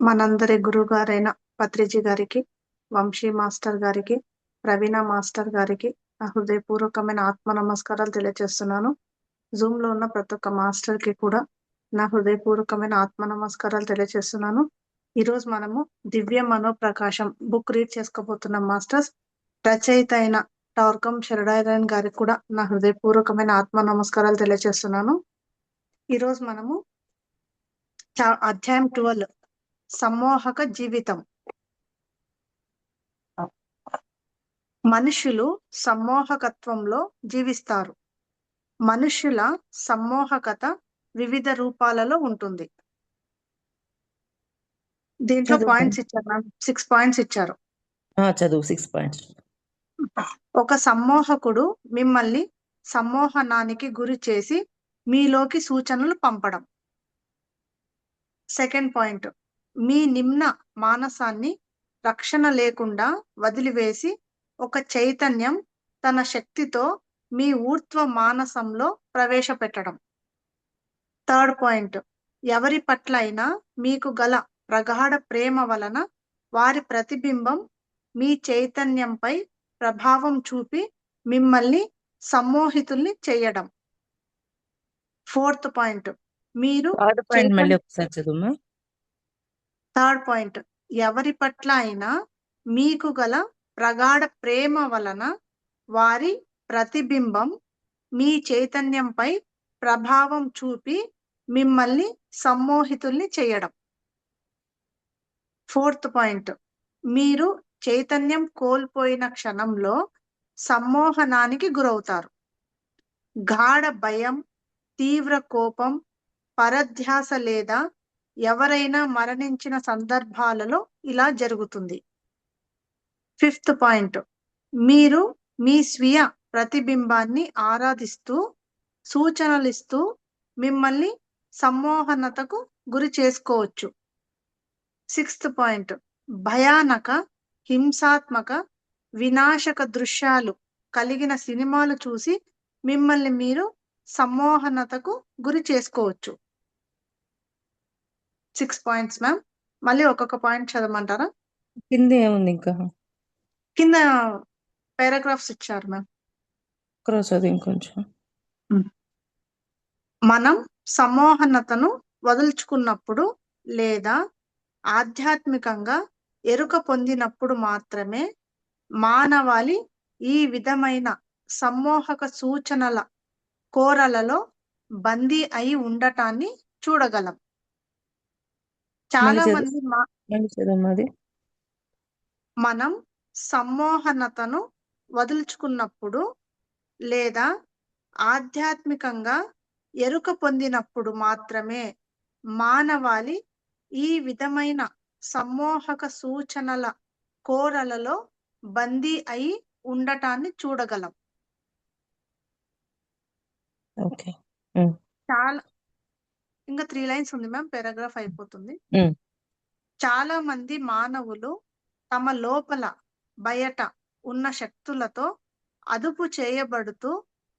మనందరి గురువుగారైన పత్రిజీ గారికి, వంశీ మాస్టర్ గారికి, ప్రవీణ మాస్టర్ గారికి నా హృదయపూర్వకమైన ఆత్మ నమస్కారాలు తెలియజేస్తున్నాను. జూమ్ లో ఉన్న ప్రతి ఒక్క మాస్టర్ కి కూడా నా హృదయపూర్వకమైన ఆత్మ నమస్కారాలు తెలియజేస్తున్నాను. ఈరోజు మనము దివ్య మనోప్రకాశం బుక్ రీడ్ చేసుకోబోతున్నాం మాస్టర్స్. రచయిత అయిన టార్కం శరడాయన్ గారికి కూడా నా హృదయపూర్వకమైన ఆత్మ నమస్కారాలు తెలియజేస్తున్నాను. ఈరోజు మనము అధ్యాయం 12 సమ్మోహక జీవితం. మనుషులు సమ్మోహకత్వంలో జీవిస్తారు. మనుష్యుల సమ్మోహకత వివిధ రూపాలలో ఉంటుంది. దీంట్లో చదువు పాయింట్స్ ఇచ్చారు మ్యామ్, 6 పాయింట్స్ ఇచ్చారు. చదువు 6 పాయింట్స్. ఒక సమ్మోహకుడు మిమ్మల్ని సమ్మోహనానికి గురి చేసి మీలోకి సూచనలు పంపడం. సెకండ్ పాయింట్, మీ నిమ్న మానసాన్ని రక్షణ లేకుండా వదిలివేసి ఒక చైతన్యం తన శక్తితో మీ ఊర్ధ్వ మానసంలో ప్రవేశపెట్టడం. థర్డ్ పాయింట్, ఎవరి పట్ల అయినా మీకు గల ప్రగాఢ ప్రేమ వలన వారి ప్రతిబింబం మీ చైతన్యంపై ప్రభావం చూపి మిమ్మల్ని సమ్మోహితుల్ని చేయడం. ఫోర్త్ పాయింట్, మీరు మళ్ళీ ఒకసారి చదువుమా. థర్డ్ పాయింట్, ఎవరి పట్ల అయినా మీకు గల ప్రగాఢ ప్రేమ వలన వారి ప్రతిబింబం మీ చైతన్యంపై ప్రభావం చూపి మిమ్మల్ని సమ్మోహితుల్ని చేయడం. ఫోర్త్ పాయింట్, మీరు చైతన్యం కోల్పోయిన క్షణంలో సమ్మోహనానికి గురవుతారు. గాఢ భయం, తీవ్ర కోపం, పరధ్యాస లేదా ఎవరైనా మరణించిన సందర్భాలలో ఇలా జరుగుతుంది. ఫిఫ్త్ పాయింట్, మీరు మీ స్వీయ ప్రతిబింబాన్ని ఆరాధిస్తూ సూచనలిస్తూ మిమ్మల్ని సమ్మోహనతకు గురి చేసుకోవచ్చు. సిక్స్త్ పాయింట్, భయానక, హింసాత్మక, వినాశక దృశ్యాలు కలిగిన సినిమాలు చూసి మిమ్మల్ని మీరు సమ్మోహనతకు గురి చేసుకోవచ్చు. 6 పాయింట్స్ మ్యామ్. మళ్ళీ ఒక్కొక్క పాయింట్ చదవమంటారా? కింద ఏముంది ఇంకా? కింద పారాగ్రాఫ్స్ ఇచ్చారు మ్యామ్. చదువు ఇంకొంచెం. మనం సమ్మోహనతను వదులుచుకున్నప్పుడు లేదా ఆధ్యాత్మికంగా ఎరుక పొందినప్పుడు మాత్రమే మానవాళి ఈ విధమైన సమ్మోహక సూచనల కోరలలో బందీ అయి ఉండటాన్ని చూడగలం. చాలా మంది మనం సమ్మోహనతను వదులుచుకున్నప్పుడు లేదా ఆధ్యాత్మికంగా ఎరుక పొందినప్పుడు మాత్రమే మానవాళి ఈ విధమైన సమ్మోహక సూచనల కోరలలో బందీ అయి ఉండటాన్ని చూడగలం. చాలా ఇంకా 3 లైన్స్ ఉంది మ్యామ్, పారాగ్రాఫ్ అయిపోతుంది. చాలా మంది మానవులు తమ లోపల బయట ఉన్న శక్తులతో అదుపు చేయబడుతూ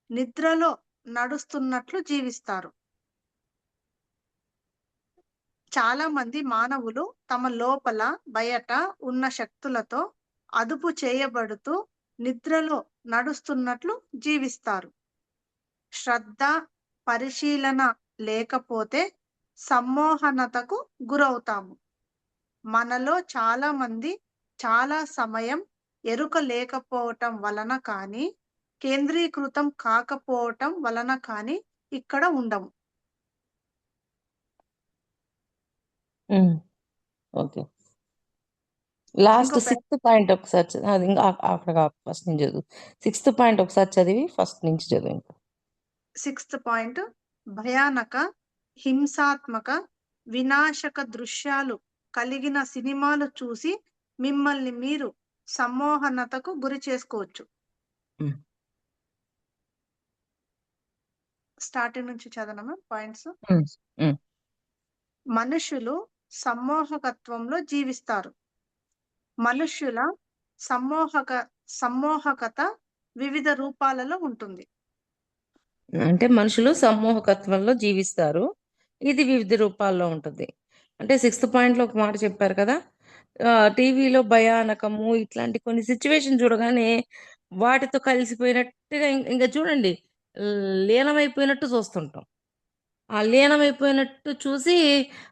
నిద్రలో నడుస్తున్నట్లు జీవిస్తారు. చాలా మంది మానవులు తమ లోపల బయట ఉన్న శక్తులతో అదుపు చేయబడుతూ నిద్రలో నడుస్తున్నట్లు జీవిస్తారు. శ్రద్ధ, పరిశీలన లేకపోతే సమ్మోహనతకు గురవుతాము. మనలో చాలా మంది చాలా సమయం ఎరుక లేకపోవటం వలన కానీ కేంద్రీకృతం కాకపోవటం వలన కానీ ఇక్కడ ఉండము. ఓకే, లాస్ట్ 6th పాయింట్ ఒకసారి అది ఇంకా అక్కడ ఫస్ట్ నుంచి చదువు. 6th పాయింట్ ఒకసారి చదివి ఫస్ట్ నుంచి చదువు. ఇంకా 6th పాయింట్, భయానక, హింసాత్మక, వినాశక దృశ్యాలు కలిగిన సినిమాలు చూసి మిమ్మల్ని మీరు సమ్మోహనతకు గురి చేసుకోవచ్చు. స్టార్టింగ్ నుంచి చదవనమా పాయింట్స్. మనుషులు సమ్మోహకత్వంలో జీవిస్తారు. మనుష్యుల సమ్మోహకత వివిధ రూపాలలో ఉంటుంది. అంటే మనుషులు సమ్మోహకత్వంలో జీవిస్తారు, ఇది వివిధ రూపాల్లో ఉంటుంది. అంటే సిక్స్త్ పాయింట్లో ఒక మాట చెప్పారు కదా, టీవీలో భయానకము ఇట్లాంటి కొన్ని సిచ్యువేషన్ చూడగానే వాటితో కలిసిపోయినట్టుగా ఇంకా చూడండి, లీనమైపోయినట్టు చూస్తుంటాం. ఆ లీనమైపోయినట్టు చూసి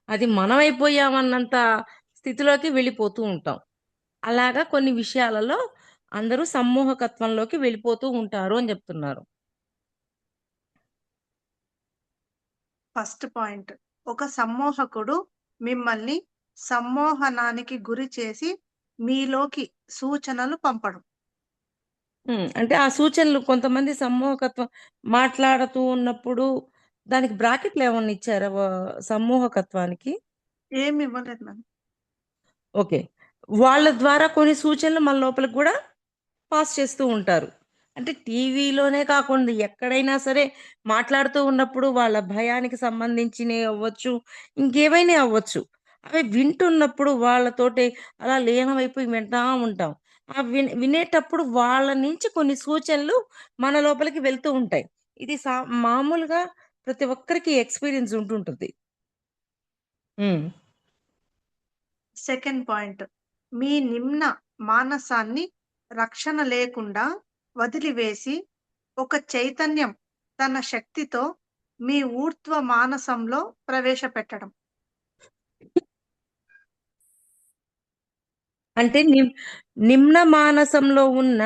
అది మనమైపోయామన్నంత స్థితిలోకి వెళ్ళిపోతూ ఉంటాం. అలాగా కొన్ని విషయాలలో అందరూ సమ్మోహకత్వంలోకి వెళ్ళిపోతూ ఉంటారు అని చెప్తున్నారు. First point. ఒక సమ్మోహకుడు మిమ్మల్ని సమ్మోహనానికి గురి చేసి మీలోకి సూచనలు పంపడం. అంటే ఆ సూచనలు కొంతమంది సమ్మోహకత్వం మాట్లాడుతూ ఉన్నప్పుడు దానికి బ్రాకెట్లు ఏమన్నా ఇచ్చారా సమ్మోహకత్వానికి? ఏమి ఇవ్వలేదు మేడం. ఓకే. వాళ్ళ ద్వారా కొన్ని సూచనలు మన లోపలికి గూడా పాస్ చేస్తూ ఉంటారు. అంటే టీవీలోనే కాకుండా ఎక్కడైనా సరే మాట్లాడుతూ ఉన్నప్పుడు వాళ్ళ భయానికి సంబంధించినయి అవ్వచ్చు, ఇంకేవైనా అవ్వచ్చు. అవి వింటున్నప్పుడు వాళ్ళతోటి అలా లీనమైపోయి వింటా ఉంటాం. ఆ వినేటప్పుడు వాళ్ళ నుంచి కొన్ని సూచనలు మన లోపలికి వెళ్తూ ఉంటాయి. ఇది మామూలుగా ప్రతి ఒక్కరికి ఎక్స్‌పీరియన్స్ ఉంటుంటది. హ్మ్. Second point. మీ నిమ్న మానసాన్ని రక్షణ లేకుండా వదిలివేసి ఒక చైతన్యం తన శక్తితో మీ ఊర్ధ్వ మానసంలో ప్రవేశపెట్టడం. అంటే నిమ్న మానసంలో ఉన్న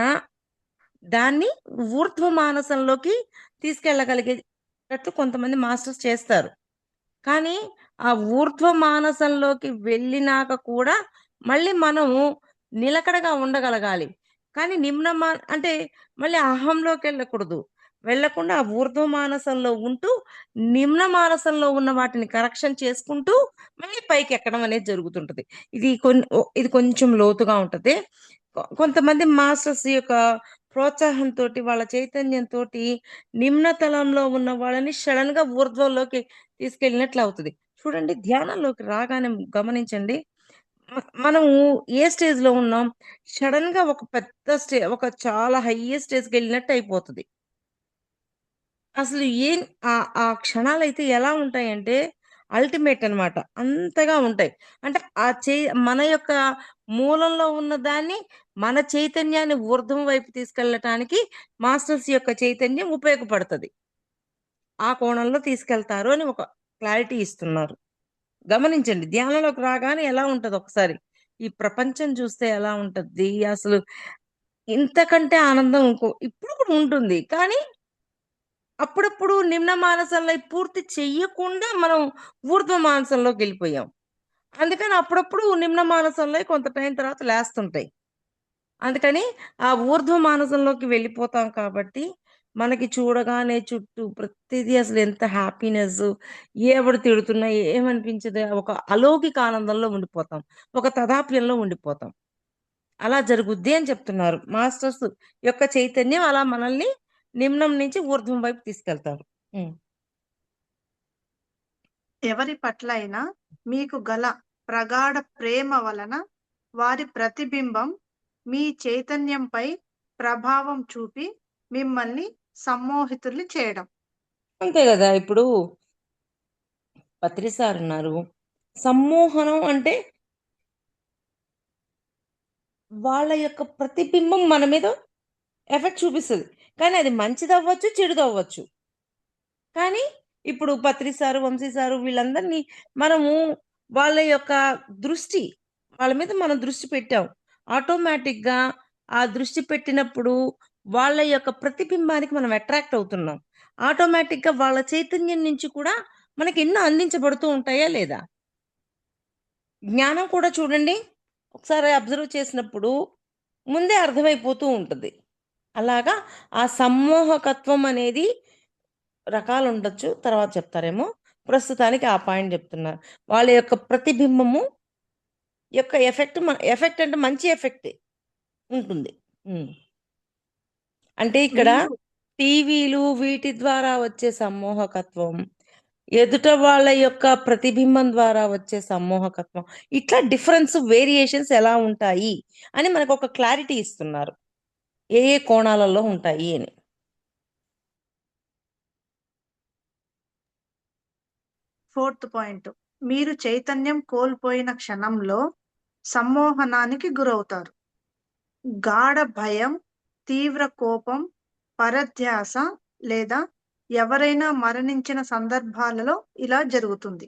దాన్ని ఊర్ధ్వ మానసంలోకి తీసుకెళ్ళగలిగేటట్టు కొంతమంది మాస్టర్స్ చేస్తారు. కానీ, ఆ ఊర్ధ్వ మానసంలోకి వెళ్ళినాక కూడా మళ్ళీ మనము నిలకడగా ఉండగలగాలి. కానీ అంటే మళ్ళీ అహంలోకెళ్ళకూడదు. వెళ్ళకుండా ఆ ఊర్ధ్వ మానసంలో ఉంటూ, నిమ్న మానసంలో ఉన్న వాటిని కరెక్షన్ చేసుకుంటూ, మళ్ళీ పైకెక్కడం అనేది జరుగుతుంటది. ఇది కొంచెం లోతుగా ఉంటది. కొంతమంది మాస్టర్స్ యొక్క ప్రోత్సాహంతోటి, వాళ్ళ చైతన్యంతోటి నిమ్న తలంలో ఉన్న వాళ్ళని సడెన్‌గా ఊర్ధ్వంలోకి తీసుకెళ్ళినట్లవుతది. చూడండి, ధ్యానంలోకి రాగానే గమనించండి. మనము ఏ స్టేజ్‌లో ఉన్నాం? సడెన్‌గా ఒక పెద్ద ఒక చాలా హైయెస్ట్ స్టేజ్‌కెళ్ళినట్టయిపోతది. అసలు ఆ క్షణాలైతే ఎలా ఉంటాయంటే అల్టిమేట్ అన్నమాట. అంతగా ఉంటాయి. అంటే మన యొక్క మూలంలో ఉన్న దాన్ని, మన చైతన్యాన్ని ఊర్ధ్వం వైపు తీసుకెళ్ళటానికి మాస్టర్స్ యొక్క చైతన్యం ఉపయోగపడతది. ఆ కోణంలో తీసుకెళ్తారు అని ఒక క్లారిటీ ఇస్తున్నారు. గమనించండి. ధ్యానంలోకి రాగానే ఎలా ఉంటదో ఒకసారి. ఈ ప్రపంచం చూస్తే ఎలా ఉంటది? అసలు ఇంతకంటే ఆనందం ఇప్పుడు కూడా ఉంటుంది. కానీ అప్పుడప్పుడు నిమ్న మానసంలో పూర్తి చెయ్యకుండా మనం ఊర్ధ్వ మానసంలోకెళ్ళిపోయాం. అందుకని అప్పుడప్పుడు నిమ్న మానసంలోయి కొంత టైం తర్వాత లేస్తుంటాయి. అందుకని ఆ ఊర్ధ్వ మానసంలోకి వెళ్ళిపోతాం కాబట్టి, మనకి చూడగానే చుట్టూ ప్రతిదీ అసలు ఎంత హ్యాపీనెస్సు, ఎవడు తిడుతున్నా ఏమనిపించదు. ఒక అలౌకిక ఆనందంలో ఉండిపోతాం. ఒక తాదాప్యంలో ఉండిపోతాం. అలా జరుగుద్ది అని చెప్తున్నారు. మాస్టర్స్ యొక్క చైతన్యం అలా మనల్ని నిమ్నం నుంచి ఊర్ధ్వం వైపు తీసుకెళ్తారు. హ్మ్. ఎవరి పట్లైనా మీకు గల ప్రగాఢ ప్రేమ వలన వారి ప్రతిబింబం మీ చైతన్యంపై ప్రభావం చూపి మిమ్మల్ని సమ్మోహితుల్ని చేయడం. అంతే గదా! ఇప్పుడు పత్రి సారున్నారు. సమ్మోహనం అంటే వాళ్ళ యొక్క ప్రతిబింబం మన మీద ఎఫెక్ట్ చూపిస్తది. కానీ అది మంచిదవ్వచ్చు, చెడుదవ్వచ్చు. కానీ ఇప్పుడు పత్రి సారు, వంశీ సారు వీళ్ళందరినీ మనము వాళ్ళ యొక్క దృష్టి వాళ్ళ మీద మనం దృష్టి పెట్టాం. ఆటోమేటిక్‌గా ఆ దృష్టి పెట్టినప్పుడు వాళ్ళ యొక్క ప్రతిబింబానికి మనం అట్రాక్ట్ అవుతున్నాం. ఆటోమేటిక్‌గా వాళ్ళ చైతన్యం నుంచి కూడా మనకి ఎన్నో అందించబడుతూ ఉంటాయా లేదా? జ్ఞానం కూడా చూడండి, ఒకసారి అబ్జర్వ్ చేసినప్పుడు ముందే అర్థమైపోతూ ఉంటది. అలాగా ఆ సమ్మోహకత్వం అనేది రకాలుండొచ్చు. తర్వాత చెప్తారేమో. ప్రస్తుతానికి ఆ పాయింట్ జెప్తున్నారు. వాళ్ళ యొక్క ప్రతిబింబము యొక్క ఎఫెక్ట్ అంటే మంచి ఎఫెక్టే ఉంటుంది. హ్మ్. అంటే ఇక్కడ మీరు టీవీలు వీటి ద్వారా వచ్చే సమ్మోహకత్వం, ఎదుట వాళ్ళ యొక్క ప్రతిబింబం ద్వారా వచ్చే సమ్మోహకత్వం, ఇట్లా వేరియేషన్స్ ఎలా ఉంటాయి అని మనకొక క్లారిటీ ఇస్తున్నారు. ఏ ఏ కోణాలలో ఉంటాయి అని. Fourth point. మీరు చైతన్యం కోల్పోయిన క్షణంలో సమ్మోహనానికి గురవుతారు. గాఢ భయం, తీవ్ర కోపం, పరధ్యాస లేదా ఎవరైనా మరణించిన సందర్భాలలో ఇలా జరుగుతుంది.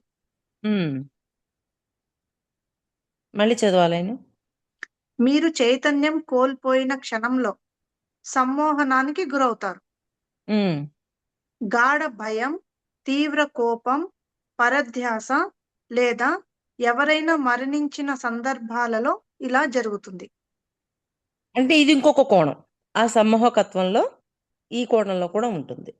మళ్ళీ చదవాలేను. మీరు చైతన్యం కోల్పోయిన క్షణంలో సమ్మోహనానికి గురవుతారు. గాఢ భయం, తీవ్ర కోపం, పరధ్యాస లేదా ఎవరైనా మరణించిన సందర్భాలలో ఇలా జరుగుతుంది. అంటే ఇది ఇంకొక కోణం. ఆ సమ్మోహకత్వంలో ఈ కోణంలో కూడా ఉంటుంది.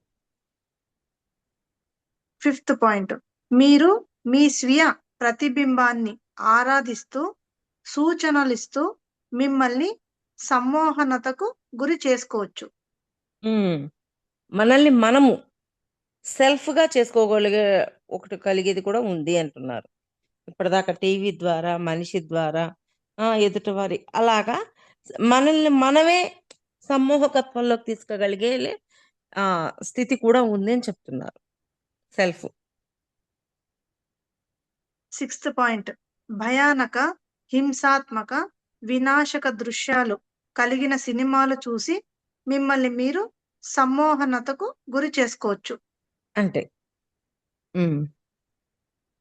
5th పాయింట్, మీరు మీ స్వీయ ప్రతిబింబాన్ని ఆరాధిస్తూ సూచనలిస్తూ మిమ్మల్ని సమ్మోహనతకు గురి చేసుకోవచ్చు. మనల్ని మనము సెల్ఫ్గా చేసుకోగలిగే ఒకటి కలిగేది కూడా ఉంది అంటున్నారు. ఇప్పటిదాకా టీవీ ద్వారా, మనిషి ద్వారా, ఎదుటివారి అలాగా మనల్ని మనమే సమ్మోహకత్వంలోకి తీసుకోగలిగే స్థితి కూడా ఉంది అని చెప్తున్నారు. సెల్ఫ్. 6th పాయింట్, భయానక, హింసాత్మక, వినాశక దృశ్యాలు కలిగిన సినిమాలు చూసి మిమ్మల్ని మీరు సమ్మోహనతకు గురి చేసుకోవచ్చు. అంటే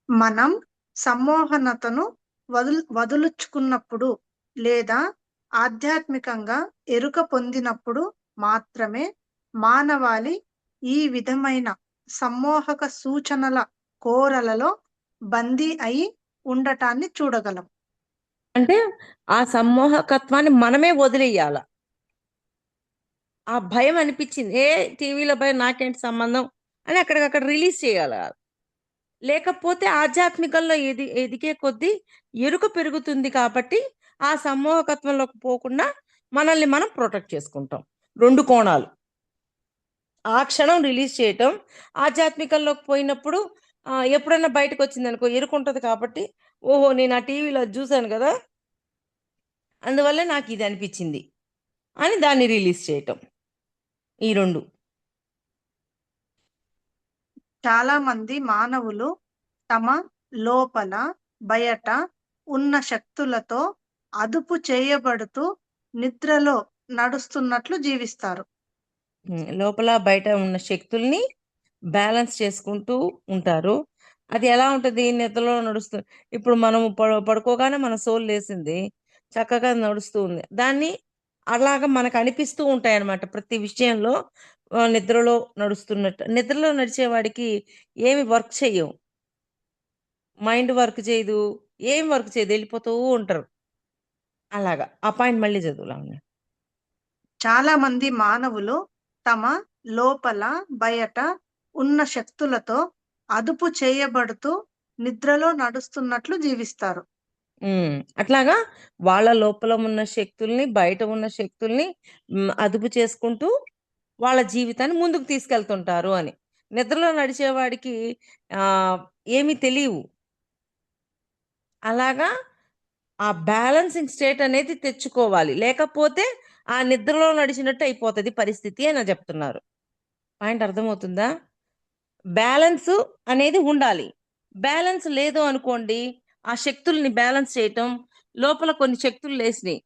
మనం సమ్మోహనతను వదులుచుకున్నప్పుడు లేదా ఆధ్యాత్మికంగా ఎరుక పొందినప్పుడు మాత్రమే మానవాళి ఈ విధమైన సమ్మోహక సూచనల కోరలలో బందీ అయి ఉండటాన్ని చూడగలం. అంటే ఆ సమ్మోహకత్వాన్ని మనమే వదిలేయాల. ఆ భయం అనిపించింది, టీవీలో భయం, నాకేంటి సంబంధం అని అక్కడికక్కడ రిలీజ్ చేయాల. లేకపోతే ఆధ్యాత్మికంలో ఎదిగే కొద్దీ ఎరుక పెరుగుతుంది కాబట్టి ఆ సమ్మోహకత్వంలోకి పోకుండా మనల్ని మనం ప్రొటెక్ట్ చేసుకుంటాం. 2 కోణాలు. ఆ క్షణం రిలీజ్ చేయటం, ఆధ్యాత్మికంలోకి పోయినప్పుడు ఎప్పుడైనా బయటకు వచ్చింది అనుకో ఎరుక ఉంటుంది కాబట్టి, ఓహో నేను ఆ టీవీలో చూశాను కదా, అందువల్ల నాకు ఇది అనిపించింది అని దాన్ని రిలీజ్ చేయటం. ఈ 2. చాలా మంది మానవులు తమ లోపల బయట ఉన్న శక్తులతో అదుపు చేయబడుతూ నిద్రలో నడుస్తున్నట్లు జీవిస్తారు. లోపల బయట ఉన్న శక్తుల్ని బ్యాలెన్స్ చేసుకుంటూ ఉంటారు. అది ఎలా ఉంటుంది? నిద్రలో నడుస్తుంది. ఇప్పుడు మనం పడుకోగానే మన సోల్ లేసింది, చక్కగా నడుస్తూ ఉంది. దాన్ని అలాగా మనకు అనిపిస్తూ ఉంటాయి అన్నమాట. ప్రతి విషయంలో నిద్రలో నడుస్తున్నట్టు. నిద్రలో నడిచేవాడికి ఏమి వర్క్ చెయ్యవు, మైండ్ వర్క్ చేయదు, ఏం వర్క్ చేయదు, వెళ్ళిపోతూ ఉంటారు. అలాగా. ఆ పాయింట్ మళ్ళీ చదువులా ఉన్నాయి. చాలా మంది మానవులు తమ లోపల బయట ఉన్న శక్తులతో అదుపు చేయబడుతూ నిద్రలో నడుస్తున్నట్లు జీవిస్తారు. అట్లాగా వాళ్ళ లోపల ఉన్న శక్తుల్ని, బయట ఉన్న శక్తుల్ని అదుపు చేసుకుంటూ వాళ్ళ జీవితాన్ని ముందుకు తీసుకెళ్తుంటారు అని. నిద్రలో నడిచేవాడికి ఏమీ తెలియవు. అలాగా ఆ బ్యాలెన్సింగ్ స్టేట్ అనేది తెచ్చుకోవాలి. లేకపోతే ఆ నిద్రలో నడిచినట్టు అయిపోతది పరిస్థితి అని చెప్తున్నారు. పాయింట్ అర్థమవుతుందా? బ్యాలెన్స్ అనేది ఉండాలి. బ్యాలెన్స్ లేదు అనుకోండి, ఆ శక్తుల్ని బ్యాలెన్స్ చేయటం, లోపల కొన్ని శక్తులు లేసినాయి,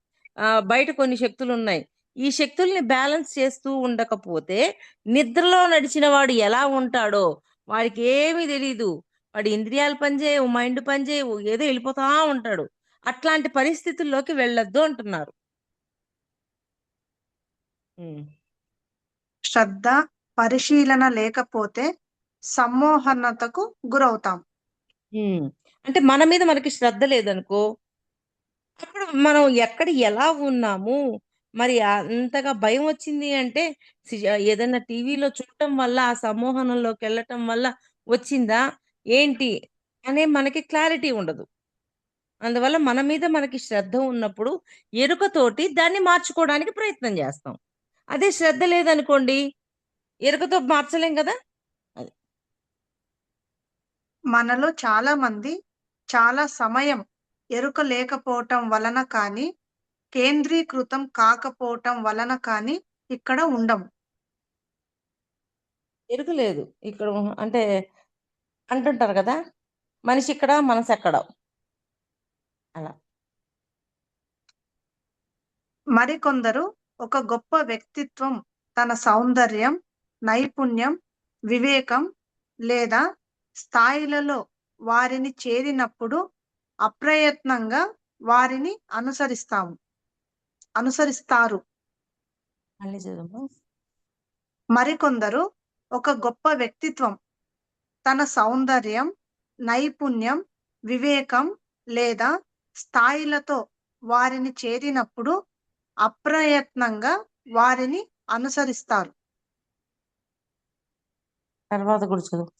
బయట కొన్ని శక్తులు ఉన్నాయి. ఈ శక్తుల్ని బ్యాలెన్స్ చేస్తూ ఉండకపోతే నిద్రలో నడిచిన వాడు ఎలా ఉంటాడో వాడికి ఏమీ తెలీదు. వాడి ఇంద్రియాలు పనిచేయవు, మైండ్ పనిచేయవు, ఏదో వెళ్ళిపోతా ఉంటాడు. అట్లాంటి పరిస్థితుల్లోకి వెళ్ళొద్దు అంటున్నారు. శ్రద్ధ, పరిశీలన లేకపోతే సమ్మోహనతకు గురవుతాం. అంటే మన మీద మనకి శ్రద్ధ లేదనుకో, అప్పుడు మనం ఎక్కడ ఎలా ఉన్నాము, మరి అంతగా భయం వచ్చింది అంటే ఏదైనా టీవీలో చూడటం వల్ల, ఆ సమ్మోహనంలోకి వెళ్ళటం వల్ల వచ్చిందా ఏంటి అనే మనకి క్లారిటీ ఉండదు. అందువల్ల మన మీద మనకి శ్రద్ధ ఉన్నప్పుడు ఎరుకతోటి దాన్ని మార్చుకోవడానికి ప్రయత్నం చేస్తాం. అదే శ్రద్ధ లేదనుకోండి, ఎరుకతో మార్చలేం కదా. మనలో చాలా మంది చాలా సమయం ఎరుక లేకపోవటం వలన కానీ కేంద్రీకృతం కాకపోవటం వలన కానీ ఇక్కడ ఉండం. ఎరుక లేదు ఇక్కడ అంటే అంటుంటారు కదా, మనిషి ఇక్కడ, మనసు ఎక్కడ, అలా. మరికొందరు ఒక గొప్ప వ్యక్తిత్వం తన సౌందర్యం, నైపుణ్యం, వివేకం లేదా స్థాయిలలో వారిని చేరినప్పుడు అప్రయత్నంగా వారిని అనుసరిస్తారు. మళ్ళీ చదువు. మరికొందరు ఒక గొప్ప వ్యక్తిత్వం తన సౌందర్యం, నైపుణ్యం, వివేకం లేదా స్థాయిలతో వారిని చేరినప్పుడు అప్రయత్నంగా వారిని అనుసరిస్తారు. తర్వాత కూడా చదువు.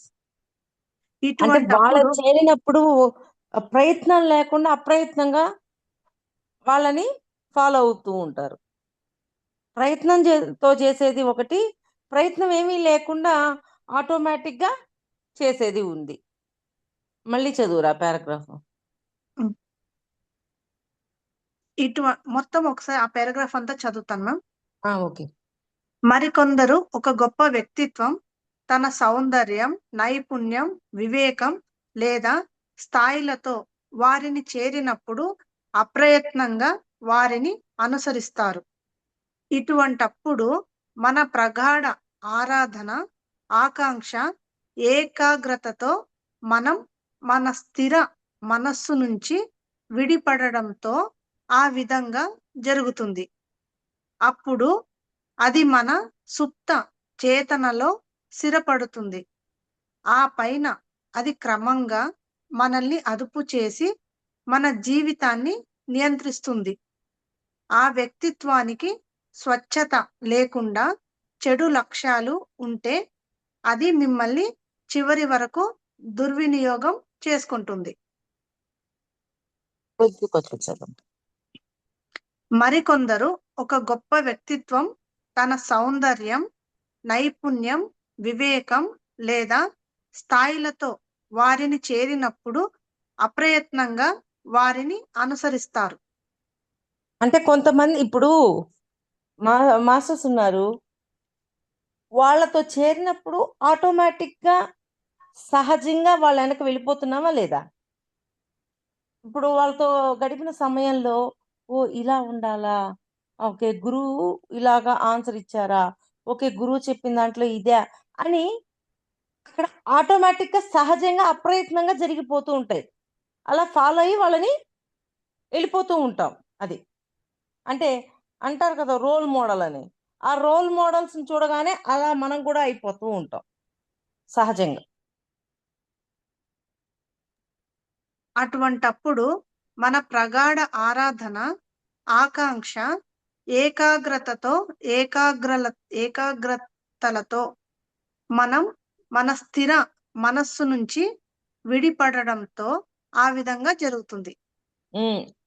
అంటే ఇటువంటి వాళ్ళ అప్పుడు చేరినప్పుడు ప్రయత్నం లేకుండా అప్రయత్నంగా వాళ్ళని ఫాలో అవుతూ ఉంటారు. తో చేసేది ఒకటి, ప్రయత్నం ఏమీ లేకుండా ఆటోమేటిక్ గా చేసేది ఉంది. మళ్ళీ చదువురా పారాగ్రాఫ్. ఉమ్, మొత్తం ఒకసారి ఆ పారాగ్రాఫ్ అంతా చదువుతాను మ్యామ్. ఓకే. మరికొందరు ఒక గొప్ప వ్యక్తిత్వం తన సౌందర్యం, నైపుణ్యం, వివేకం లేదా స్థాయిలతో వారిని చేరినప్పుడు అప్రయత్నంగా వారిని అనుసరిస్తారు. ఇటువంటప్పుడు మన ప్రగాఢ ఆరాధన, ఆకాంక్ష, ఏకాగ్రతతో మనం మన స్థిర మనస్సు నుంచి విడిపడడంతో ఆ విధంగా జరుగుతుంది. అప్పుడు అది మన సుప్త చేతనలో స్థిరపడుతుంది. ఆ పైన అది క్రమంగా మనల్ని అదుపు చేసి మన జీవితాన్ని నియంత్రిస్తుంది. ఆ వ్యక్తిత్వానికి స్వచ్ఛత లేకుండా చెడు లక్ష్యాలు ఉంటే అది మిమ్మల్ని చివరి వరకు దుర్వినియోగం చేసుకుంటుంది. మరికొందరు ఒక గొప్ప వ్యక్తిత్వం తన సౌందర్యం, నైపుణ్యం, వివేకం లేదా స్థాయిలతో వారిని చేరినప్పుడు అప్రయత్నంగా వారిని అనుసరిస్తారు. అంటే కొంతమంది ఇప్పుడు మాస్టర్స్ ఉన్నారు, వాళ్ళతో చేరినప్పుడు ఆటోమేటిక్ గా సహజంగా వాళ్ళ వెనక వెళ్ళిపోతున్నామా లేదా? ఇప్పుడు వాళ్ళతో గడిపిన సమయంలో ఓ ఇలా ఉండాలా, ఓకే గురువు ఇలాగా ఆన్సర్ ఇచ్చారా, ఓకే గురువు చెప్పిన దాంట్లో ఇదే అని అక్కడ ఆటోమేటిక్ గా సహజంగా అప్రయత్నంగా జరిగిపోతూ ఉంటాయి. అలా ఫాలో అయ్యి వాళ్ళని వెళ్ళిపోతూ ఉంటాం. అది అంటే అంటారు కదా రోల్ మోడల్ అని, ఆ రోల్ మోడల్స్ చూడగానే అలా మనం కూడా అయిపోతూ ఉంటాం సహజంగా. అటువంటప్పుడు మన ప్రగాఢ ఆరాధన, ఆకాంక్ష, ఏకాగ్రతలతో మనం మన స్థిర మనస్సు నుంచి విడిపడడంతో ఆ విధంగా జరుగుతుంది.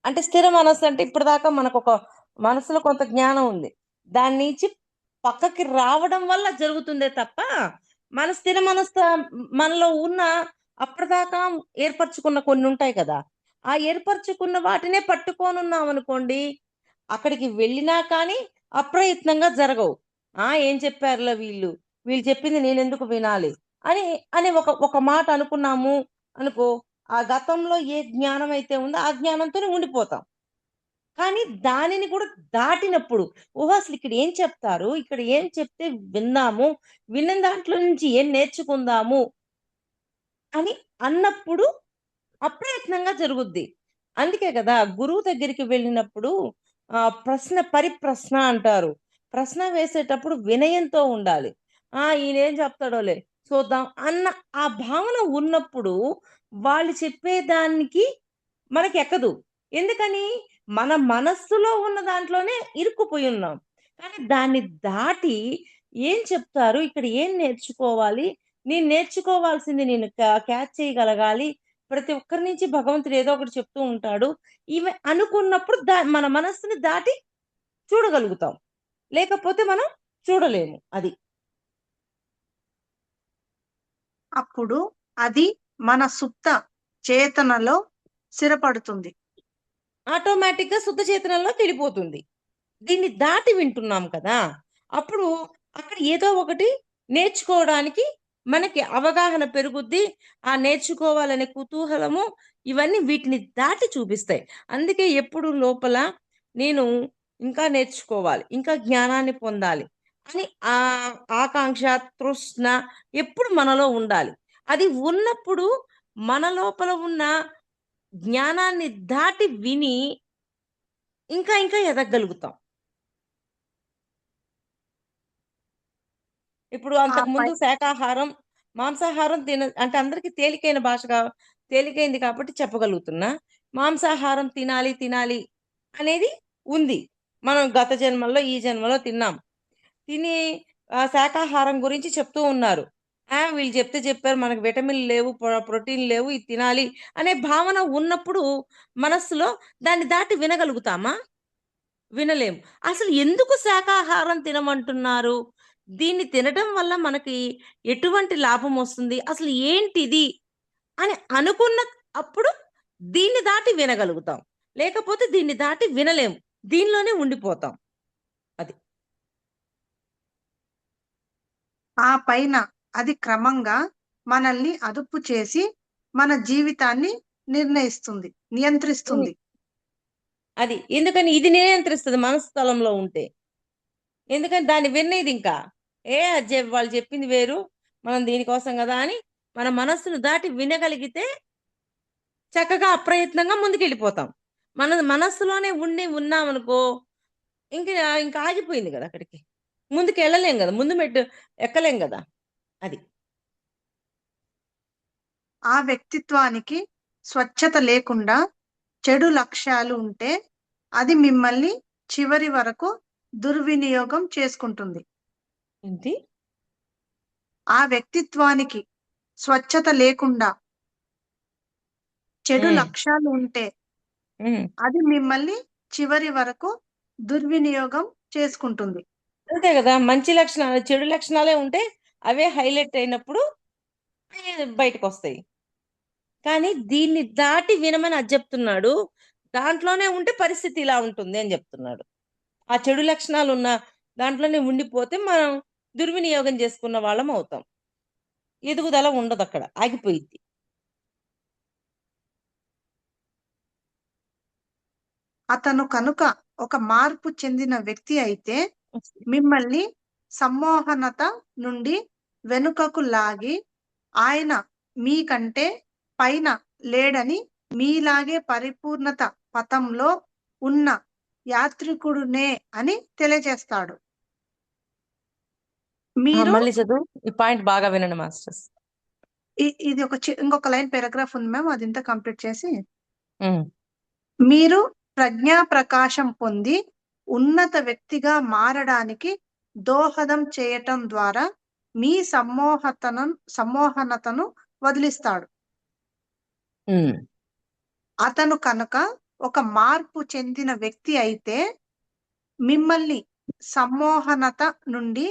అంటే స్థిర మనస్సు అంటే ఇప్పటిదాకా మనకు ఒక మనసులో కొంత జ్ఞానం ఉంది, దాని నుంచి పక్కకి రావడం వల్ల జరుగుతుందే తప్ప మన స్థిర మనస్సు మనలో ఉన్న అప్పటిదాకా ఏర్పరచుకున్న కొన్ని ఉంటాయి కదా, ఆ ఏర్పరచుకున్న వాటినే పట్టుకోనున్నాం అనుకోండి, అక్కడికి వెళ్ళినా కానీ అప్రయత్నంగా జరగవు. ఏం చెప్పారులా వీళ్ళు, వీళ్ళు చెప్పింది నేను ఎందుకు వినాలి అని అని ఒక మాట అనుకున్నాము అనుకో, ఆ గతంలో ఏ జ్ఞానం అయితే ఉందో ఆ జ్ఞానంతోనే ఉండిపోతాం. కానీ దానిని కూడా దాటినప్పుడు ఓహో అసలు ఇక్కడ ఏం చెప్తారు, ఇక్కడ ఏం చెప్తే విన్నాము, విన్న దాంట్లో నుంచి ఏం నేర్చుకుందాము అని అన్నప్పుడు అప్రయత్నంగా జరుగుద్ది. అందుకే కదా గురువు దగ్గరికి వెళ్ళినప్పుడు పరిప్రశ్న అంటారు. ప్రశ్న వేసేటప్పుడు వినయంతో ఉండాలి. ఈయనేం చెప్తాడోలే చూద్దాం అన్న ఆ భావన ఉన్నప్పుడు వాళ్ళు చెప్పేదానికి మనకెక్కదు. ఎందుకని? మన మనస్సులో ఉన్న దాంట్లోనే ఇరుక్కుపోయి ఉన్నాం. కానీ దాన్ని దాటి ఏం చెప్తారు? ఇక్కడ ఏం నేర్చుకోవాలి? నేను నేర్చుకోవాల్సింది నేను క్యాచ్ చేయగలగాలి. ప్రతి ఒక్కరి నుంచి భగవంతుడు ఏదో ఒకటి చెప్తూ ఉంటాడు. ఇవి అనుకున్నప్పుడు మన మనస్సుని దాటి చూడగలుగుతాం. లేకపోతే మనం చూడలేము. అది. అప్పుడు అది మన సుప్త చేతనలో స్థిరపడుతుంది. ఆటోమేటిక్‌గా శుద్ధ చేతనంలోకి వెళ్ళిపోతుంది. దీన్ని దాటి వింటున్నాం కదా! అప్పుడు అక్కడ ఏదో ఒకటి నేర్చుకోవడానికి మనకి అవగాహన పెరుగుద్ది. ఆ నేర్చుకోవాలనే కుతూహలము ఇవన్నీ వీటిని దాటి చూపిస్తాయి. అందుకే ఎప్పుడు లోపల నేను ఇంకా నేర్చుకోవాలి, ఇంకా జ్ఞానాన్ని పొందాలి అని ఆకాంక్ష, తృష్ణ ఎప్పుడు మనలో ఉండాలి. అది ఉన్నప్పుడు మన లోపల ఉన్న జ్ఞానాన్ని దాటి విని ఇంకా ఇంకా ఎదగగలుగుతాం. ఇప్పుడు ఆ పై అంతకుముందు శాకాహారం, మాంసాహారం అంటే అందరికి తేలికైన భాషగా తేలికైంది కాబట్టి చెప్పగలుగుతున్నా. మాంసాహారం తినాలి, తినాలి అనేది ఉంది. మనం గత జన్మల్లో, ఈ జన్మలో తిన్నాం. తిని శాకాహారం గురించి చెప్తూ ఉన్నారు. వీళ్ళు చెప్తే చెప్పారు, మనకు విటమిన్‌లు లేవు, ప్రోటీన్‌లు లేవు, ఇది తినాలి అనే భావన ఉన్నప్పుడు మనస్సులో దాన్ని దాటి వినగలుగుతామా? వినలేం. అసలు ఎందుకు శాకాహారం తినమంటున్నారు? దీన్ని తినటం వల్ల మనకి ఎటువంటి లాభమొస్తుంది? అసలు ఏంటిది? అని అనుకున్న అప్పుడు దీన్ని దాటి వినగలుగుతాం. లేకపోతే దీన్ని దాటి వినలేం. దీనిలోనే ఉండిపోతాం. అది. ఆ పైన అది క్రమంగా మనల్ని అదుపు చేసి మన జీవితాన్ని నిర్ణయిస్తుంది, హ్మ్. నియంత్రిస్తుంది. అది. ఎందుకని ఇది నియంత్రిస్తది మనస్థలంలో ఉంటే. ఎందుకని దాన్ని విననీదింకా. అది వాళ్ళు చెప్పింది వేరు. మనం దీనికోసం గదా అని మన మనస్సును దాటి వినగలిగితే చక్కగా అప్రయత్నంగా ముందుకెళ్ళిపోతాం. మన మనస్సులోనే ఉన్నామనుకో ఇంక ఇంక ఆగిపోయింది గదా అక్కడికి. ముందుకెళ్ళలేం గదా! ముందు మెట్టు ఎక్కలేం గదా! అది. ఆ వ్యక్తిత్వానికి స్వచ్ఛత లేకుండా చెడు లక్ష్యాలు ఉంటే అది మిమ్మల్ని చివరి వరకు దుర్వినియోగం చేసుకుంటుంది. ఏంటి? ఆ వ్యక్తిత్వానికి స్వచ్ఛత లేకుండా చెడు హ్మ్. లక్ష్యాలు ఉంటే హ్మ్. అది మిమ్మల్ని చివరి వరకు దుర్వినియోగం చేసుకుంటుంది. అంతే గదా! మంచి లక్షణాలు, చెడు లక్షణాలే ఉంటే అవే హైలైట్ అయినప్పుడు బయటకొస్తాయి. కానీ దీన్ని దాటి వినమని అది జెప్తున్నాడు. దాంట్లోనే ఉంటే పరిస్థితి ఇలా ఉంటుంది అని జెప్తున్నాడు. ఆ చెడు లక్షణాలున్న దాంట్లోనే ఉండిపోతే మనం దుర్వినియోగం చేసుకున్న వాళ్ళం అవుతాం. ఎదుగుదల ఉండదక్కడ. ఆగిపోయిద్ది. అతను కనుక ఒక మార్పు చెందిన వ్యక్తి అయితే మిమ్మల్ని సమ్మోహనత నుండి వెనుకకు లాగి ఆయన మీకంటే పైన లేడని మీలాగే పరిపూర్ణత పథంలో ఉన్న యాత్రికుడునే అని తెలియజేస్తాడు. మీరు మళ్ళీ చదువు. ఈ పాయింట్ బాగా వినండి మాస్టర్స్. ఇది ఇంకొక లైన్ పారాగ్రాఫ్ ఉంది మ్యామ్. అదింతా కంప్లీట్ చేసి హ్మ్. మీరు ప్రజ్ఞా ప్రకాశం పొంది ఉన్నత వ్యక్తిగా మారడానికి దోహదం చేయటం ద్వారా మీ సమ్మోహనతను వదిలిస్తాడు. హ్మ్. అతను కనుక ఒక మార్పు చెందిన వ్యక్తి అయితే మిమ్మల్ని సమ్మోహనత నుండి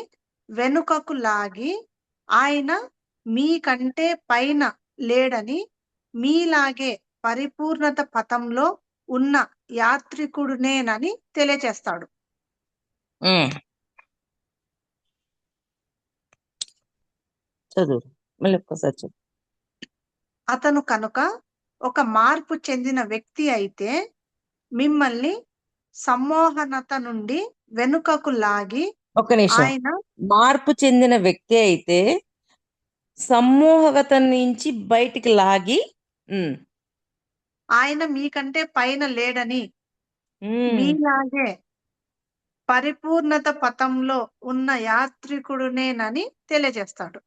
వెనుకకు లాగి ఆయన మీకంటే పైన లేడని మీలాగే పరిపూర్ణత పథంలో ఉన్న యాత్రికుడునేనని తెలియచేస్తాడు. హ్మ్. చదువు. మళ్ళీ ఒక్కసారి చదువు. అతను కనుక ఒక మార్పు చెందిన వ్యక్తి అయితే మిమ్మల్ని సమ్మోహనత నుండి వెనుకకు లాగి ఒక్క నిమిషం. ఆయన మార్పు చెందిన వ్యక్తి అయితే సమ్మోహగత నుంచి బయటికి లాగి హ్మ్. ఆయన మీకంటే పైన లేడని హ్మ్. మీలాగే పరిపూర్ణత పథంలో ఉన్న యాత్రికుడునేనని తెలియజేస్తాడు.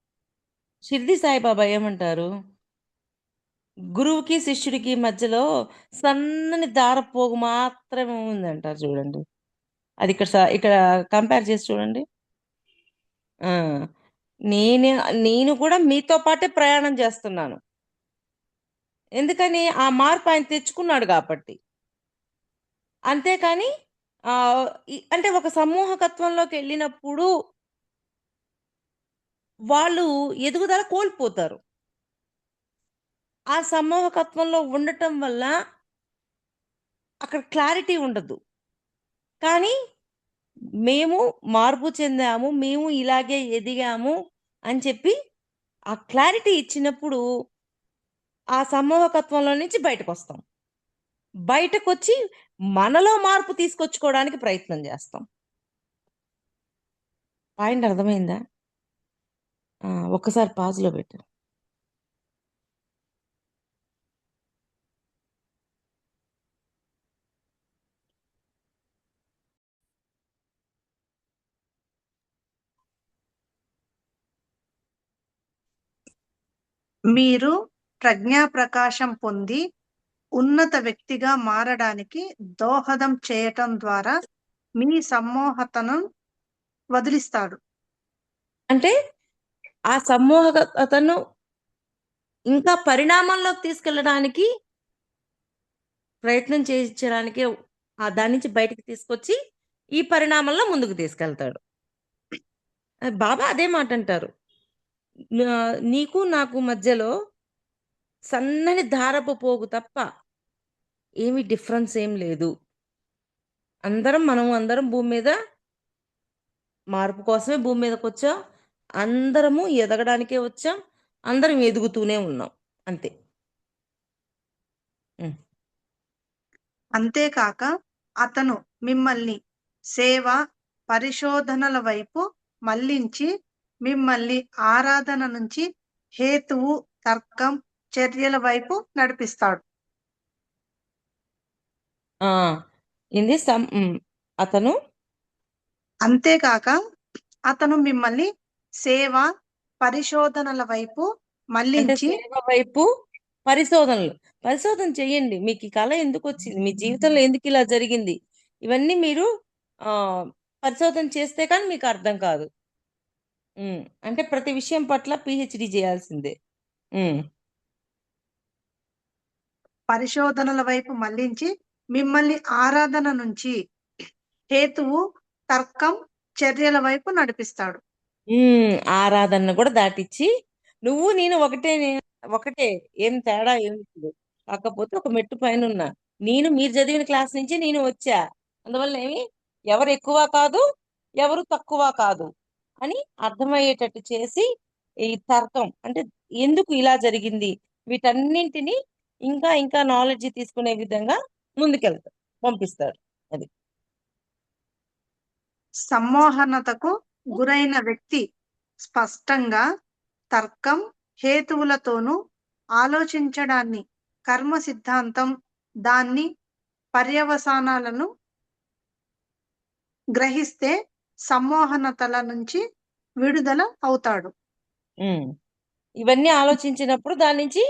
షిర్డీ సాయిబాబా ఏమంటారు? గురువుకి, శిష్యుడికి మధ్యలో సన్నని దారపోగు మాత్రమే ఉందంటారు చూడండి. అది ఇక్కడ కంపేర్ చేసి చూడండి. ఆ! నేను నేను కూడా మీతో పాటే ప్రయాణం చేస్తున్నాను. ఎందుకని? ఆ మార్పు ఆయన తెచ్చుకున్నాడు గాబట్టి. అంతేకాని ఆహ్, అంటే ఒక సమూహకత్వంలోకెళ్ళినప్పుడు వాళ్ళు ఎదుగుదల కోల్పోతారు. ఆ సమూహకత్వంలో ఉండటం వల్ల అక్కడ క్లారిటీ ఉండదు. కానీ మేము మార్పు చెందాము, మేము ఇలాగే ఎదిగాము అని చెప్పి ఆ క్లారిటీ ఇచ్చినప్పుడు ఆ సమూహకత్వంలో నుంచి బయటకొస్తాం. బయటకొచ్చి మనలో మార్పు తీసుకొచ్చుకోవడానికి ప్రయత్నం చేస్తాం. పాయింట్ అర్థమైందా? ఒక్కసారి పాజ్‌లో పెట్టు. మీరు ప్రజ్ఞా ప్రకాశం పొంది ఉన్నత వ్యక్తిగా మారడానికి దోహదం చేయటం ద్వారా మీ సమ్మోహతను వదిలిస్తాడు. అంటే ఆ అతను ఇంకా పరిణామంలోకి తీసుకెళ్ళడానికి ప్రయత్నం చేయించడానికి దాని నుంచి బయటికి తీసుకొచ్చి ఈ పరిణామంలో ముందుకు తీసుకెళ్తాడు. బాబా అదే మాట అంటారు. నీకు నాకు మధ్యలో సన్నని దారపు పోగు తప్ప ఏమి డిఫరెన్స్ ఏం లేదు. అందరం భూమి మీద మార్పు కోసమే భూమి మీదకి వచ్చాం. అందరము ఎదగడానికే వచ్చాం. అందరం ఎదుగుతూనే ఉన్నాం. అంతే. అంతేకాక అతను మిమ్మల్ని సేవ, పరిశోధనల వైపు మళ్లించి మిమ్మల్ని ఆరాధన నుంచి హేతువు, తర్కం, చర్యల వైపు నడిపిస్తాడు. అతను అంతేకాక అతను మిమ్మల్ని సేవ, పరిశోధనల వైపు మళ్లించి సేవ వైపు పరిశోధన చెయ్యండి. మీకు ఈ కళ ఎందుకు వచ్చింది, మీ జీవితంలో ఎందుకు ఇలా జరిగింది, ఇవన్నీ మీరు ఆ పరిశోధన చేస్తే కానీ మీకు అర్థం కాదు. అంటే ప్రతి విషయం పట్ల పిహెచ్డి చేయాల్సిందే. పరిశోధనల వైపు మళ్లించి మిమ్మల్ని ఆరాధన నుంచి హేతువు, తర్కం, చర్యల వైపు నడిపిస్తాడు. ఆరాధన కూడా దాటిచ్చి నువ్వు నేను ఒకటే ఏం తేడా ఏమి లేదు. కాకపోతే ఒక మెట్టు పైన ఉన్నా. మీరు చదివిన క్లాస్ నుంచి నేను వచ్చా. అందువల్ల ఎవరు ఎక్కువ కాదు, ఎవరు తక్కువ కాదు అని అర్థమయ్యేటట్టు చేసి ఈ తర్కం అంటే ఎందుకు ఇలా జరిగింది వీటన్నింటినీ ఇంకా ఇంకా నాలెడ్జ్ తీసుకునే విధంగా ముందుకెళ్తాడు, పంపిస్తాడు. అది సమ్మోహనతకు గురైన వ్యక్తి స్పష్టంగా తర్కం, హేతువులతోనూ ఆలోచించడాన్ని, కర్మ సిద్ధాంతం, దాన్ని పర్యవసానాలను గ్రహిస్తే సమ్మోహనతల నుంచి విడుదల అవుతాడు. ఇవన్నీ ఆలోచించినప్పుడు దాని నుంచి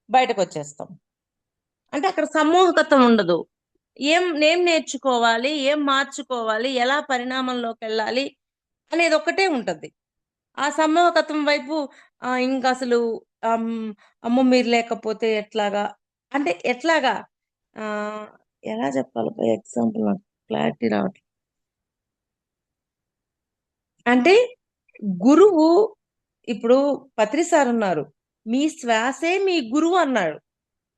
బయటకు వచ్చేస్తాం. అంటే అక్కడ సమ్మోహకత్వం ఉండదు. ఏం నేర్చుకోవాలి, ఏం మార్చుకోవాలి, ఎలా పరిణామంలోకి వెళ్ళాలి అనేది ఒక్కటే ఉంటది. ఆ సమ్మోహకత్వం వైపు ఇంకా అసలు అమ్మో మీరు లేకపోతే ఎట్లాగా, అంటే ఎట్లాగా ఎలా చెప్పాలి ఎగ్జాంపుల్ నాకు క్లారిటీ రావట్లేదు. అంటే గురువు ఇప్పుడు పత్రి సార్ ఉన్నారు, మీ శ్వాసే మీ గురువు అన్నాడు.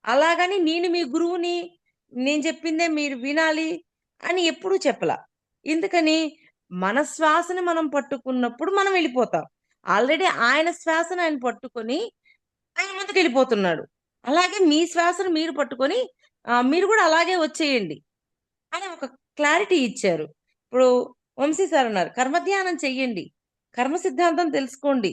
అలాగని నేను మీ గురువుని, నేను చెప్పిందే మీరు వినాలి అని ఎప్పుడూ చెప్పలా. ఎందుకని మన శ్వాసని మనం పట్టుకున్నప్పుడు మనం వెళ్ళిపోతాం. ఆల్రెడీ ఆయన శ్వాసను ఆయన పట్టుకొని ఆయన ముందుకు వెళ్ళిపోతున్నాడు. అలాగే మీ శ్వాసను మీరు పట్టుకొని మీరు కూడా అలాగే వచ్చేయండి అని ఒక క్లారిటీ ఇచ్చారు. ఇప్పుడు వంశీ సార్ ఉన్నారు, కర్మధ్యానం చెయ్యండి, కర్మ సిద్ధాంతం తెలుసుకోండి,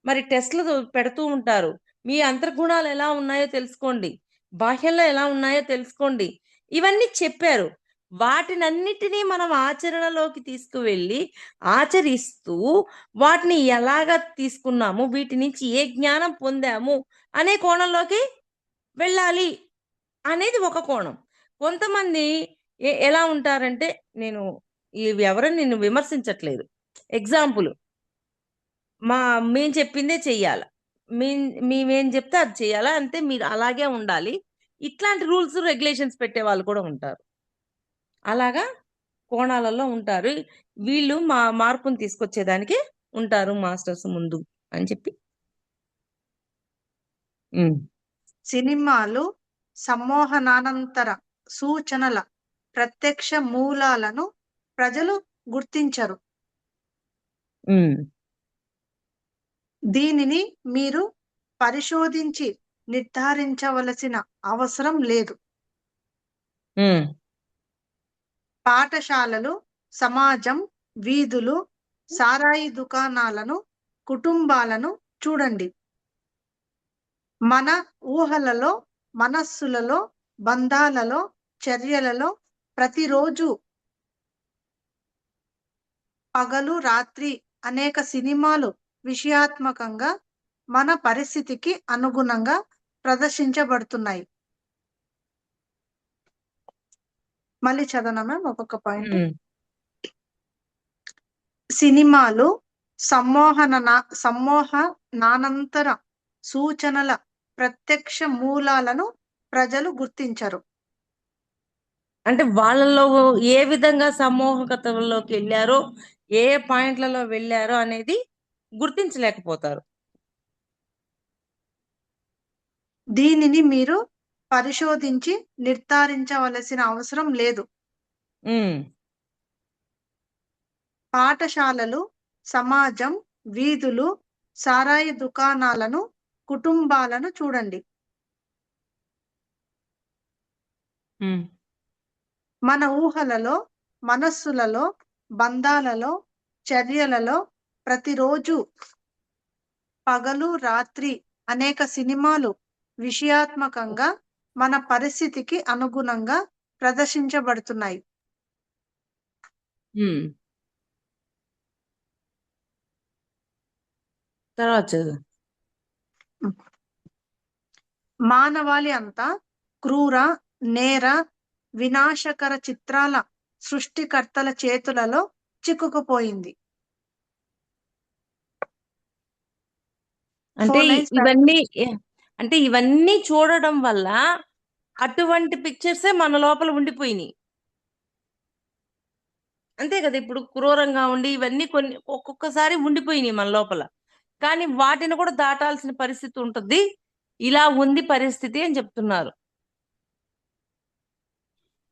మరి టెస్ట్లు పెడుతూ ఉంటారు, మీ అంతర్గుణాలు ఎలా ఉన్నాయో తెలుసుకోండి, బాహ్యంలో ఎలా ఉన్నాయో తెలుసుకోండి, ఇవన్నీ చెప్పారు. వాటినన్నిటినీ మనం ఆచరణలోకి తీసుకువెళ్ళి ఆచరిస్తూ వాటిని ఎలాగా తీసుకున్నాము, వీటి నుంచి ఏ జ్ఞానం పొందాము అనే కోణంలోకి వెళ్ళాలి అనేది ఒక కోణం. కొంతమంది ఎలా ఉంటారంటే, నేను ఎవరని నిన్ను విమర్శించట్లేదు, ఎగ్జాంపుల్ మేము చెప్పిందే చెయ్యాల, మేమేం చెప్తే అది చెయ్యాలా, అంతే, మీరు అలాగే ఉండాలి, ఇట్లాంటి రూల్స్ రెగ్యులేషన్స్ పెట్టే వాళ్ళు కూడా ఉంటారు. అలాగా కోణాలలో ఉంటారు. వీళ్ళు మార్పుని తీసుకొచ్చేదానికి ఉంటారు మాస్టర్స్ ముందు అని చెప్పి. సినిమాలు సమ్మోహనానంతర సూచనల ప్రత్యక్ష మూలాలను ప్రజలు గుర్తించరు. దీనిని మీరు పరిశోధించి నిర్ధారించవలసిన అవసరం లేదు. పాఠశాలలు, సమాజం, వీధులు, సారాయి దుకాణాలను, కుటుంబాలను చూడండి. మన ఊహలలో, మనస్సులలో, బంధాలలో, చర్యలలో ప్రతిరోజు పగలు రాత్రి అనేక సినిమాలు విషయాత్మకంగా మన పరిస్థితికి అనుగుణంగా ప్రదర్శించబడుతున్నాయి. మళ్ళీ చదవనా మ్యామ్ ఒక్కొక్క పాయింట్. సినిమాలు సమ్మోహనానంతర సూచనల ప్రత్యక్ష మూలాలను ప్రజలు గుర్తించరు. అంటే వాళ్ళలో ఏ విధంగా సమ్మోహకతలోకి వెళ్ళారో, ఏ పాయింట్లలో వెళ్ళారో అనేది గుర్తించలేకపోతారు. దీనిని మీరు పరిశోధించి నిర్ధారించవలసిన అవసరం లేదు. పాఠశాలలు, సమాజం, వీధులు, సారాయి దుకాణాలను, కుటుంబాలను చూడండి. మన ఊహలలో, మనస్సులలో, బంధాలలో, చర్యలలో ప్రతిరోజు పగలు రాత్రి అనేక సినిమాలు విషయాత్మకంగా మన పరిస్థితికి అనుగుణంగా ప్రదర్శించబడుతున్నాయి. తర్వాత మానవాళి అంతా క్రూర, నేర, వినాశకర చిత్రాల సృష్టికర్తల చేతులలో చిక్కుకుపోయింది. అంటే ఇవన్నీ చూడడం వల్ల అటువంటి పిక్చర్సే మన లోపల ఉండిపోయినాయి. అంతే కదా, ఇప్పుడు క్రూరంగా ఉండి ఇవన్నీ కొన్ని ఒక్కొక్కసారి ఉండిపోయినాయి మన లోపల. కానీ వాటిని కూడా దాటాల్సిన పరిస్థితి ఉంటుంది. ఇలా ఉంది పరిస్థితి అని చెప్తున్నారు.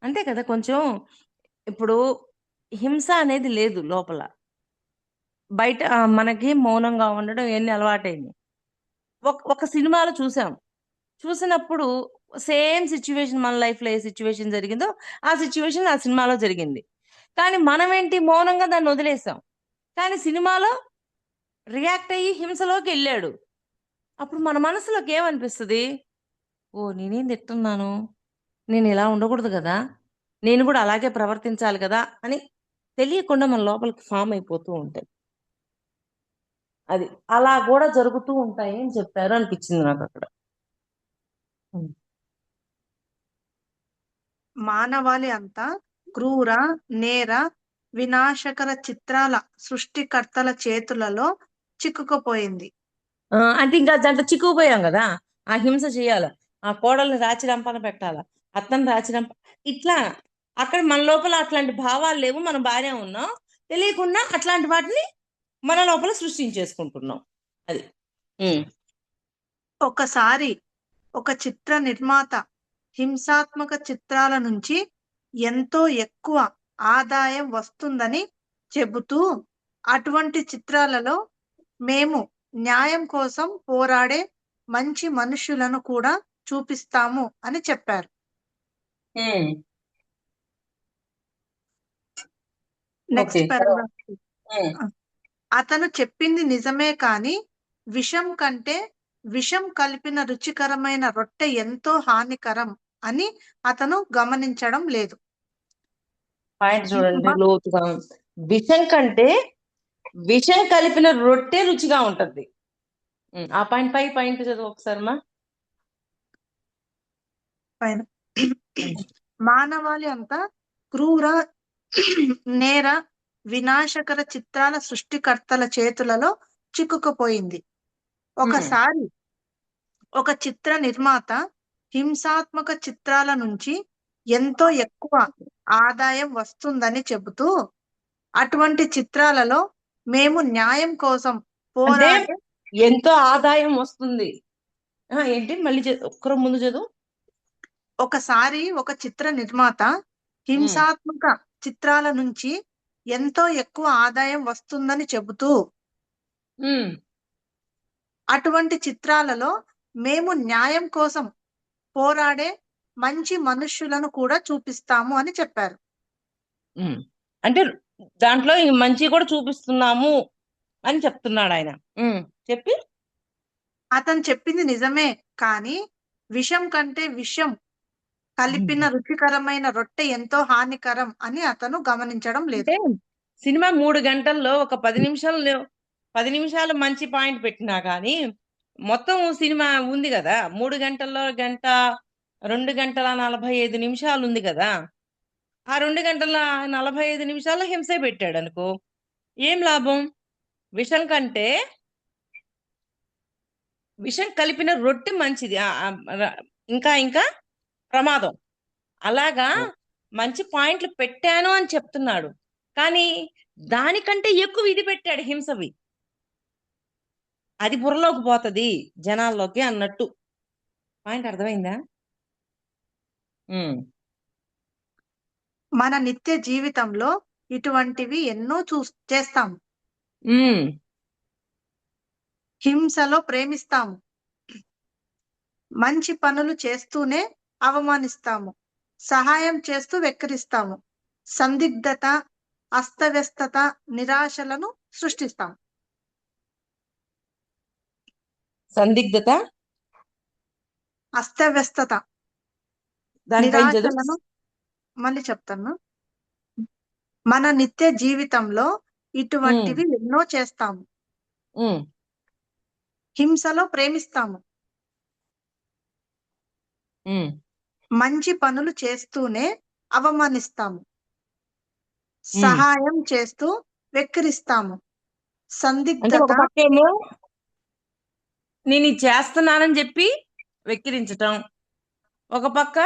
అంతే కదా, కొంచెం ఇప్పుడు హింస అనేది లేదు లోపల. బయట మనకి మౌనంగా ఉండడం ఎన్ని అలవాటైంది. ఒక సినిమాలో చూసినప్పుడు సేమ్ సిచ్యువేషన్ మన లైఫ్లో ఏ సిచ్యువేషన్ జరిగిందో ఆ సిచ్యువేషన్ ఆ సినిమాలో జరిగింది. కానీ మనం ఏంటి, మౌనంగా దాన్ని వదిలేసాం. కానీ సినిమాలో రియాక్ట్ అయ్యి హింసలోకి వెళ్ళాడు. అప్పుడు మన మనసులోకి ఏమనిపిస్తుంది? ఓ, నేనేం తిట్టున్నాను, నేను ఇలా ఉండకూడదు కదా, నేను కూడా అలాగే ప్రవర్తించాలి కదా అని తెలియకుండా మన లోపలికి ఫామ్ అయిపోతూ ఉంటాయి. అది అలా కూడా జరుగుతూ ఉంటాయి అని చెప్పారు అనిపించింది నాకు అక్కడ. మానవాళి అంతా క్రూర, నేర, వినాశకర చిత్రాల సృష్టికర్తల చేతులలో చిక్కుకుపోయింది. అంటే ఇంకా దాంట్లో చిక్కుకుపోయాం కదా, ఆ హింస చేయాల, ఆ కోడల్ని రాచిరంపన పెట్టాల, అత్తని రాచిరంప, ఇట్లా అక్కడ మన లోపల అట్లాంటి భావాలు లేవు, మనం బాగానే ఉన్నాం, తెలియకుండా అట్లాంటి వాటిని మన లోపల సృష్టించేసుకుంటున్నాం. అది ఒకసారి ఒక చిత్ర నిర్మాత హింసాత్మక చిత్రాల నుంచి ఎంతో ఎక్కువ ఆదాయం వస్తుందని చెబుతూ అటువంటి చిత్రాలలో మేము న్యాయం కోసం పోరాడే మంచి మనుషులను కూడా చూపిస్తాము అని చెప్పారు. Next paragraph. అతను చెప్పింది నిజమే, కానీ విషం కంటే విషం కలిపిన రుచికరమైన రొట్టె ఎంతో హానికరం అని అతను గమనించడం లేదు. పాయింట్ చూడండి, లోతుగా. విషం కంటే విషం కలిపిన రొట్టె రుచిగా ఉంటది. ఆ పాయింట్ పాయింట్ చదువు ఒకసారి మా. పైన మానవాళి అంతా క్రూర, నేర, వినాశకర చిత్రాల సృష్టికర్తల చేతులలో చిక్కుకుపోయింది. ఒకసారి ఒక చిత్ర నిర్మాత హింసాత్మక చిత్రాల నుంచి ఎంతో ఎక్కువ ఆదాయం వస్తుందని చెబుతూ అటువంటి చిత్రాలలో మేము న్యాయం కోసం పోరాడే ఎంతో ఆదాయం వస్తుంది ఏంటి, మళ్ళీ ఒక్కరో ముందు చదువు. ఒకసారి ఒక చిత్ర నిర్మాత హింసాత్మక చిత్రాల నుంచి ఎంతో ఎక్కువ ఆదాయం వస్తుందని చెబుతూ అటువంటి చిత్రాలలో మేము న్యాయం కోసం పోరాడే మంచి మనుష్యులను కూడా చూపిస్తాము అని చెప్పారు. అంటే దాంట్లో మంచి కూడా చూపిస్తున్నాము అని చెప్తున్నాడు ఆయన. చెప్పి అతను చెప్పింది నిజమే, కానీ విషం కంటే విషం కలిపిన రుచికరమైన రొట్టె ఎంతో హానికరం అని అతను గమనించడం లేదు. అంటే సినిమా 3 గంటల్లో ఒక 10 నిమిషాలు మంచి పాయింట్ పెట్టినా కానీ మొత్తం సినిమా ఉంది కదా, 3 గంటల్లో 2 గంటల 45 నిమిషాలు ఉంది కదా. ఆ 2 గంటల 45 నిమిషాల్లో హింసే పెట్టాడు అనుకో, ఏం లాభం? విషం కంటే విషం కలిపిన రొట్టె మంచిది, ఇంకా ఇంకా ప్రమాదం. అలాగా మంచి పాయింట్లు పెట్టాను అని చెప్తున్నాడు, కానీ దానికంటే ఎక్కువ ఇది పెట్టాడు హింసవి. అది బుర్రలోకి పోతుంది జనాల్లోకి అన్నట్టు. పాయింట్ అర్థమైందా? మన నిత్య జీవితంలో ఇటువంటివి ఎన్నో చేస్తాము. హింసలో ప్రేమిస్తాము, మంచి పనులు చేస్తూనే అవమానిస్తాము, సహాయం చేస్తూ వెక్కిరిస్తాము, సందిగ్ధత, అస్తవ్యస్తత, నిరాశలను సృష్టిస్తాం. సందిగ్ధత, అస్తవ్యస్తత, నిరాశలను మళ్ళీ చెప్తాను. మన నిత్య జీవితంలో ఇటువంటివి ఎన్నో చేస్తాము. హింసలో ప్రేమిస్తాము, మంచి పనులు చేస్తూనే అవమానిస్తాము, సహాయం చేస్తూ వెక్కిరిస్తాము, సందిగ్ధత, నేను ఇది చేస్తున్నానని చెప్పి వెక్కిరించటం, ఒక పక్క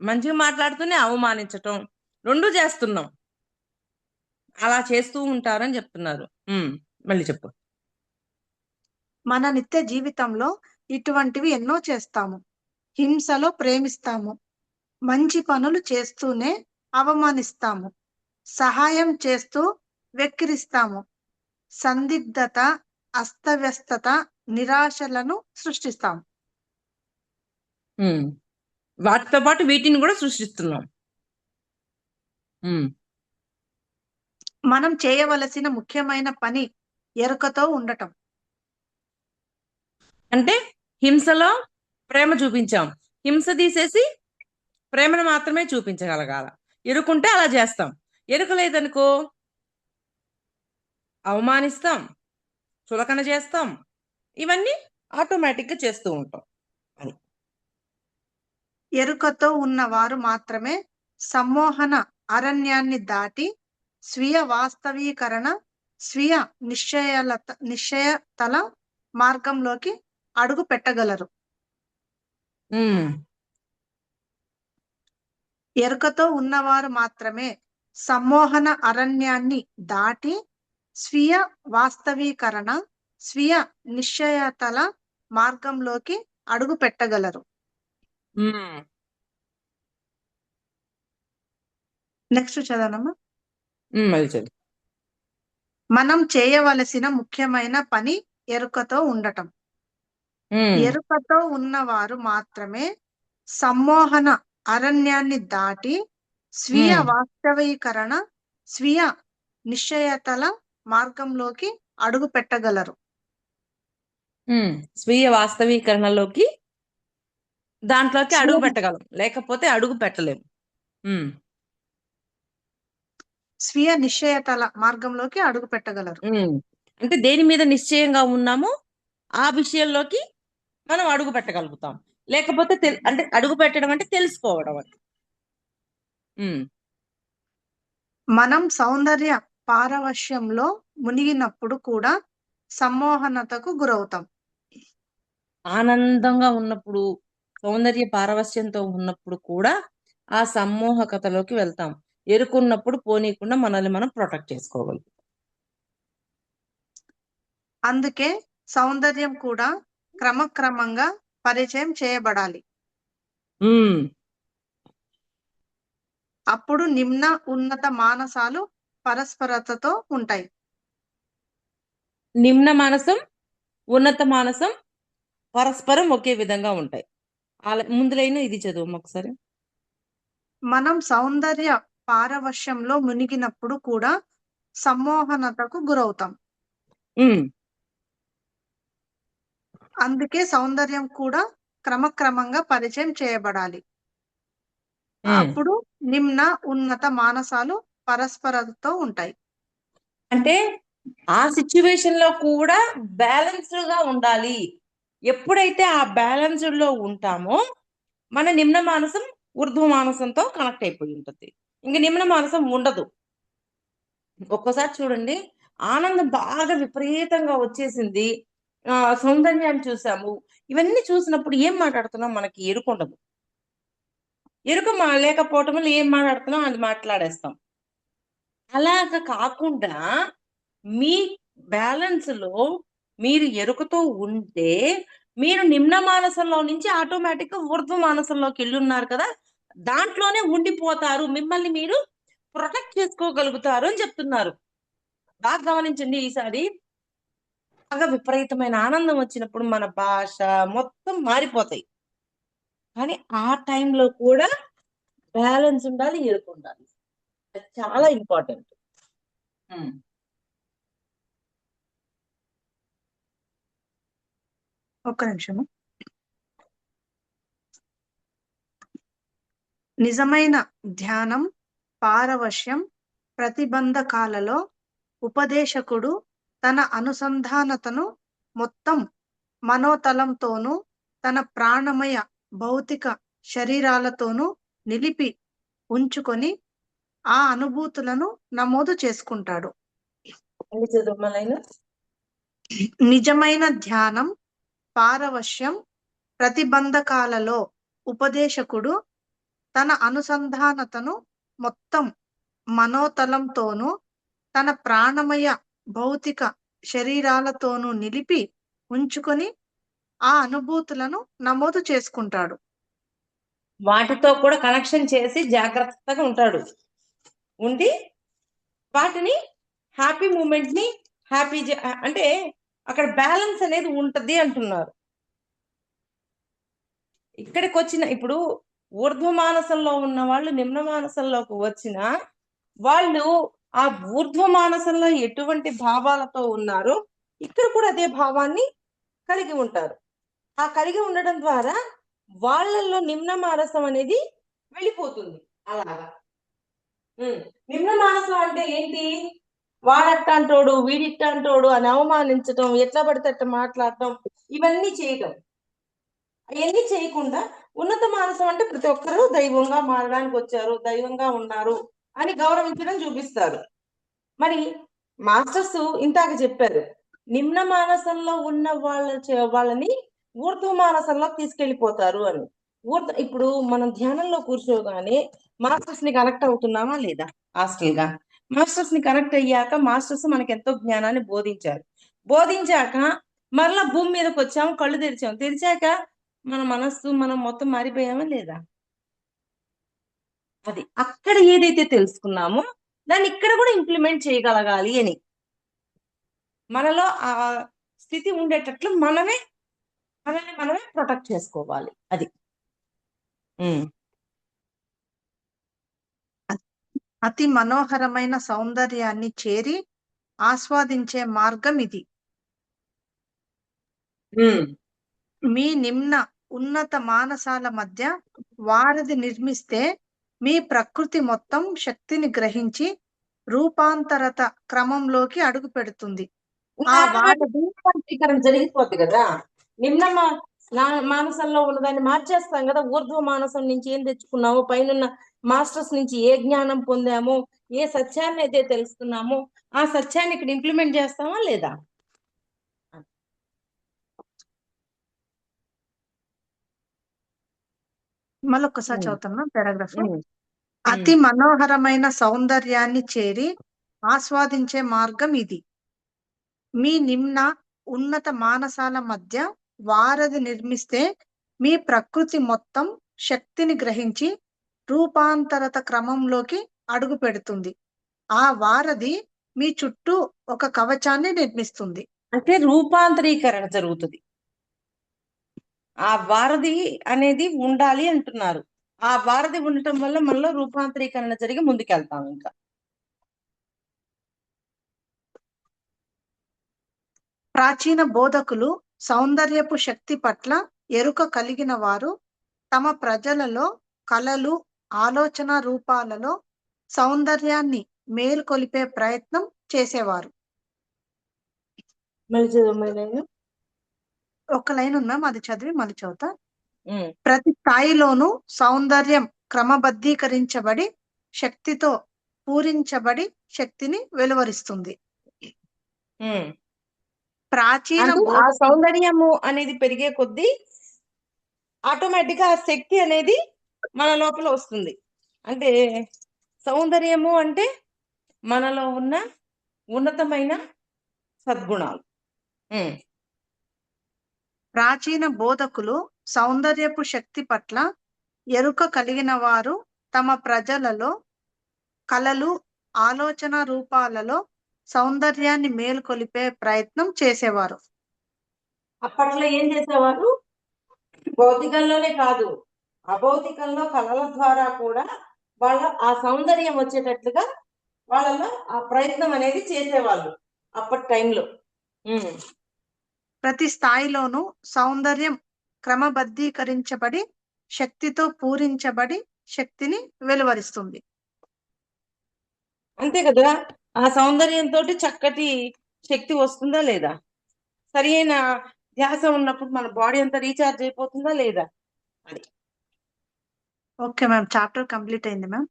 మంచిగా మాట్లాడుతూనే అవమానించటం, రెండు చేస్తున్నాం. అలా చేస్తూ ఉంటారని చెప్తున్నారు. మళ్ళీ చెప్పు. మన నిత్య జీవితంలో ఇటువంటివి ఎన్నో చేస్తాము. హింసలో ప్రేమిస్తాము, మంచి పనులు చేస్తూనే అవమానిస్తాము, సహాయం చేస్తూ వెక్కిరిస్తాము, సందిగ్ధత, అస్తవ్యస్తత, నిరాశలను సృష్టిస్తాం. వాటితో పాటు వీటిని కూడా సృష్టిస్తున్నాం. మనం చేయవలసిన ముఖ్యమైన పని ఎరుకతో ఉండటం. అంటే హింసలో ప్రేమ చూపించాం, హింస తీసేసి ప్రేమను మాత్రమే చూపించగలగాల. ఎరుకుంటే అలా చేస్తాం, ఎరుక లేదనుకో అవమానిస్తాం, చులకన చేస్తాం, ఇవన్నీ ఆటోమేటిక్గా చేస్తూ ఉంటాం. అని ఎరుకతో ఉన్నవారు మాత్రమే సమ్మోహన అరణ్యాన్ని దాటి స్వీయ వాస్తవీకరణ, స్వీయ నిశ్చయతల మార్గంలోకి అడుగు పెట్టగలరు. ఎరుకతో ఉన్నవారు మాత్రమే సమ్మోహన అరణ్యాన్ని దాటి స్వీయ వాస్తవీకరణ, స్వీయ నిశ్చయతల మార్గంలోకి అడుగు పెట్టగలరు. నెక్స్ట్ చదవనమ్మా. మనం చేయవలసిన ముఖ్యమైన పని ఎరుకతో ఉండటం. ఎరుకతో ఉన్నవారు మాత్రమే సమ్మోహన అరణ్యాన్ని దాటి స్వీయ వాస్తవీకరణ, స్వీయ నిశ్చయతల మార్గంలోకి అడుగు పెట్టగలరు. స్వీయ వాస్తవీకరణలోకి దాంట్లోకి అడుగు పెట్టగలం, లేకపోతే అడుగు పెట్టలేము. స్వీయ నిశ్చయతల మార్గంలోకి అడుగు పెట్టగలరు. అంటే దేని మీద నిశ్చయంగా ఉన్నామో ఆ విషయంలోకి మనం అడుగు పెట్టగలుగుతాం. లేకపోతే అంటే అడుగు పెట్టడం అంటే తెలుసుకోవడం అని. మనం సౌందర్య పారవశ్యంలో మునిగినప్పుడు కూడా సమ్మోహనతకు గురవుతాం. ఆనందంగా ఉన్నప్పుడు, సౌందర్య పారవశ్యంతో ఉన్నప్పుడు కూడా ఆ సమ్మోహకతలోకి వెళ్తాం. ఎరుకున్నప్పుడు పోనీకుండా మనల్ని మనం ప్రొటెక్ట్ చేసుకోగలుగుతాం. అందుకే సౌందర్యం కూడా క్రమక్రమంగా పరిచయం చేయబడాలి. అప్పుడు నిమ్న ఉన్నత మానసాలు పరస్పరతతో ఉంటాయి. నిమ్న మానసం ఉన్నత మానసం, పరస్పరం ఒకే విధంగా ఉంటాయి. అలా ముందులైన ఇది చదువు ఒకసారి. మనం సౌందర్య పారవశ్యంలో మునిగినప్పుడు కూడా సమ్మోహనతకు గురవుతాం. ఉమ్, అందుకే సౌందర్యం కూడా క్రమక్రమంగా పరిచయం చేయబడాలి. ఉమ్. అప్పుడు నిమ్న ఉన్నత మానసాలు పరస్పరతో ఉంటాయి. అంటే ఆ సిచ్యువేషన్ లో కూడా బ్యాలెన్స్డ్ గా ఉండాలి. ఎప్పుడైతే ఆ బ్యాలెన్స్డ్ లో ఉంటామో మన నిమ్న మానసం ఊర్ధ్వ మానసంతో కనెక్ట్ అయిపోయి ఉంటుంది. ఇంక నిమ్న మానసం ఉండదు. ఒక్కోసారి చూడండి, ఆనందం బాగా విపరీతంగా వచ్చేసింది, సౌందర్యాన్ని చూసాము, ఇవన్నీ చూసినప్పుడు ఏం మాట్లాడుతున్నాం మనకి ఎరుక ఉండదు. ఎరుక లేకపోవటం వల్ల ఏం మాట్లాడుతున్నాం అది మాట్లాడేస్తాం. అలాగ కాకుండా మీ బ్యాలెన్స్ లో మీరు ఎరుకతో ఉంటే మీరు నిమ్న మానసంలో నుంచి ఆటోమేటిక్ గా ఊర్ధ్వ మానసంలోకి వెళ్ళున్నారు కదా, దాంట్లోనే ఉండిపోతారు, మిమ్మల్ని మీరు ప్రొటెక్ట్ చేసుకోగలుగుతారు అని చెప్తున్నారు. బాగా గమనించండి. ఈసారి బాగా విపరీతమైన ఆనందం వచ్చినప్పుడు మన భాష మొత్తం మారిపోతాయి. కానీ ఆ టైంలో కూడా బ్యాలెన్స్ ఉండాలి, ఎరుక ఉండాలి. అది చాలా ఇంపార్టెంట్. ఒక్క నిమిషము. నిజమైన ధ్యానం పారవశ్యం ప్రతిబంధకాలలో ఉపదేశకుడు తన అనుసంధానతను మొత్తం మనోతలంతోనూ తన ప్రాణమయ భౌతిక శరీరాలతోనూ నిలిపి ఉంచుకొని ఆ అనుభూతులను నమోదు చేసుకుంటాడు. నిజమైన ధ్యానం పారవశ్యం ప్రతిబంధకాలలో ఉపదేశకుడు తన అనుసంధానతను మొత్తం మనోతలంతోనూ తన ప్రాణమయ భౌతిక శరీరాలతోనూ నిలిపి ఉంచుకొని ఆ అనుభూతులను నమోదు చేసుకుంటాడు. వాటితో కూడా కనెక్షన్ చేసి జాగ్రత్తగా ఉంటాడు. ఉండి వాటిని హ్యాపీ మూమెంట్స్ ని హ్యాపీ అంటే అక్కడ బ్యాలెన్స్ అనేది ఉంటది అంటున్నారు. ఇక్కడికి వచ్చిన ఇప్పుడు ఊర్ధ్వ మానసంలో ఉన్న వాళ్ళు నిమ్న మానసంలోకి వచ్చిన వాళ్ళు ఆ ఊర్ధ్వ మానసంలో ఎటువంటి భావాలతో ఉన్నారో ఇక్కడ కూడా అదే భావాన్ని కలిగి ఉంటారు. ఆ కలిగి ఉండడం ద్వారా వాళ్ళల్లో నిమ్న మానసం అనేది వెళ్ళిపోతుంది. అలాగా నిమ్న మానసం అంటే ఏంటి? వాడట్టంటోడు వీడిట్టంటోడు అని అవమానించటం, ఎట్లా పడితే అట్లా మాట్లాడటం, ఇవన్నీ చేయటం. అవన్నీ చేయకుండా ఉన్నత మానసం అంటే ప్రతి ఒక్కరూ దైవంగా మారడానికి వచ్చారు, దైవంగా ఉన్నారు అని గౌరవించడం చూపిస్తారు. మరి మాస్టర్స్ ఇంతాక చెప్పారు, నిమ్న మానసంలో ఉన్న వాళ్ళని ఊర్ధ్వ మానసంలో తీసుకెళ్లిపోతారు అని. ఇప్పుడు మనం ధ్యానంలో కూర్చోగానే మాస్టర్స్ ని కనెక్ట్ అవుతున్నామా లేదా? హాస్టల్ గా మాస్టర్స్ ని కనెక్ట్ అయ్యాక మాస్టర్స్ మనకి ఎంతో జ్ఞానాన్ని బోధించారు. బోధించాక మరలా భూమి మీదకి వచ్చాము, కళ్ళు తెరిచాము, తెరిచాక మన మనస్సు మనం మొత్తం మారిపోయామా లేదా? అది అక్కడ ఏదైతే తెలుసుకున్నామో దాన్ని ఇక్కడ కూడా ఇంప్లిమెంట్ చేయగలగాలి అని మనలో ఆ స్థితి ఉండేటట్లు మనల్ని మనమే ప్రొటెక్ట్ చేసుకోవాలి. అది అతి మనోహరమైన సౌందర్యాన్ని చేరి ఆస్వాదించే మార్గం ఇది. మీ నిమ్న ఉన్నత మానసాల మధ్య వారధి నిర్మిస్తే మీ ప్రకృతి మొత్తం శక్తిని గ్రహించి రూపాంతరత క్రమంలోకి అడుగు పెడుతుంది. ఆ వారధి జరిగిపోద్ది కదా. నిమ్న మానసంలో ఉన్నదాన్ని మార్చేస్తాం కదా. ఊర్ధ్వ మానసం నుంచి ఏం తెచ్చుకున్నామో, పైన మాస్టర్స్ నుంచి ఏ జ్ఞానం పొందామో, ఏ సత్యాన్ని అయితే తెలుసుకున్నామో ఆ సత్యాన్ని ఇక్కడ ఇంప్లిమెంట్ చేస్తామా లేదా? మళ్ళొక్కసారి చదువుతున్నా పారాగ్రాఫ్. అతి మనోహరమైన సౌందర్యాన్ని చేరి ఆస్వాదించే మార్గం ఇది. మీ నిమ్న ఉన్నత మానసాల మధ్య వారధి నిర్మిస్తే మీ ప్రకృతి మొత్తం శక్తిని గ్రహించి రూపాంతరత క్రమంలోకి అడుగు పెడుతుంది. ఆ వారధి మీ చుట్టూ ఒక కవచాన్ని నిర్మిస్తుంది. అంటే రూపాంతరీకరణ జరుగుతుంది. ఆ వారధి అనేది ఉండాలి అంటున్నారు. ఆ వారధి ఉండటం వల్ల మనలో రూపాంతరీకరణ జరిగి ముందుకెళ్తాం ఇంకా. ప్రాచీన బోధకులు సౌందర్యపు శక్తి పట్ల ఎరుక కలిగిన వారు తమ ప్రజలలో కళలు, ఆలోచన రూపాలలో సౌందర్యాన్ని మేల్కొలిపే ప్రయత్నం చేసేవారు. ఒక లైన్ ఉంది మ్యామ్, అది చదివి మళ్ళీ చదువుతా. ప్రతి స్థాయిలోనూ సౌందర్యం క్రమబద్ధీకరించబడి శక్తితో పూరించబడి శక్తిని వెలువరిస్తుంది. ప్రాచీన ఆ సౌందర్యము అనేది పెరిగే కొద్దీ ఆటోమేటిక్ గా ఆ శక్తి అనేది మన లోపల వస్తుంది. అంటే సౌందర్యము అంటే మనలో ఉన్న ఉన్నతమైన సద్గుణాలు. ప్రాచీన బోధకులు సౌందర్యపు శక్తి పట్ల ఎరుక కలిగిన వారు తమ ప్రజలలో కళలు, ఆలోచన రూపాలలో సౌందర్యాన్ని మేల్కొలిపే ప్రయత్నం చేసేవారు. అప్పట్లో ఏం చేసేవారు? భౌతికంలోనే కాదు, అభౌతికంలో కళల ద్వారా కూడా వాళ్ళ ఆ సౌందర్యం వచ్చేటట్లుగా వాళ్ళలో ఆ ప్రయత్నం అనేది చేసేవాళ్ళు అప్పటి టైంలో. ప్రతి స్థాయిలోనూ సౌందర్యం క్రమబద్ధీకరించబడి శక్తితో పూరించబడి శక్తిని వెలువరిస్తుంది. అంతే కదా, ఆ సౌందర్యంతో చక్కటి శక్తి వస్తుందా లేదా? సరి అయిన ధ్యాస ఉన్నప్పుడు మన బాడీ అంతా రీఛార్జ్ అయిపోతుందా లేదా? అది ఓకే మ్యామ్, చాప్టర్ కంప్లీట్ అయింది మ్యామ్.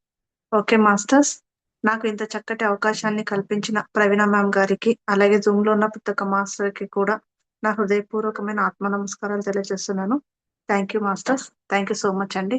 ఓకే మాస్టర్స్, నాకు ఇంత చక్కటి అవకాశాన్ని కల్పించిన ప్రవీణ మ్యామ్ గారికి, అలాగే జూమ్ లో ఉన్న ప్రతి ఒక్క మాస్టర్ కి కూడా నా హృదయపూర్వకమైన ఆత్మ నమస్కారాలు తెలియజేస్తున్నాను. Thank you masters, thank you so much అండి.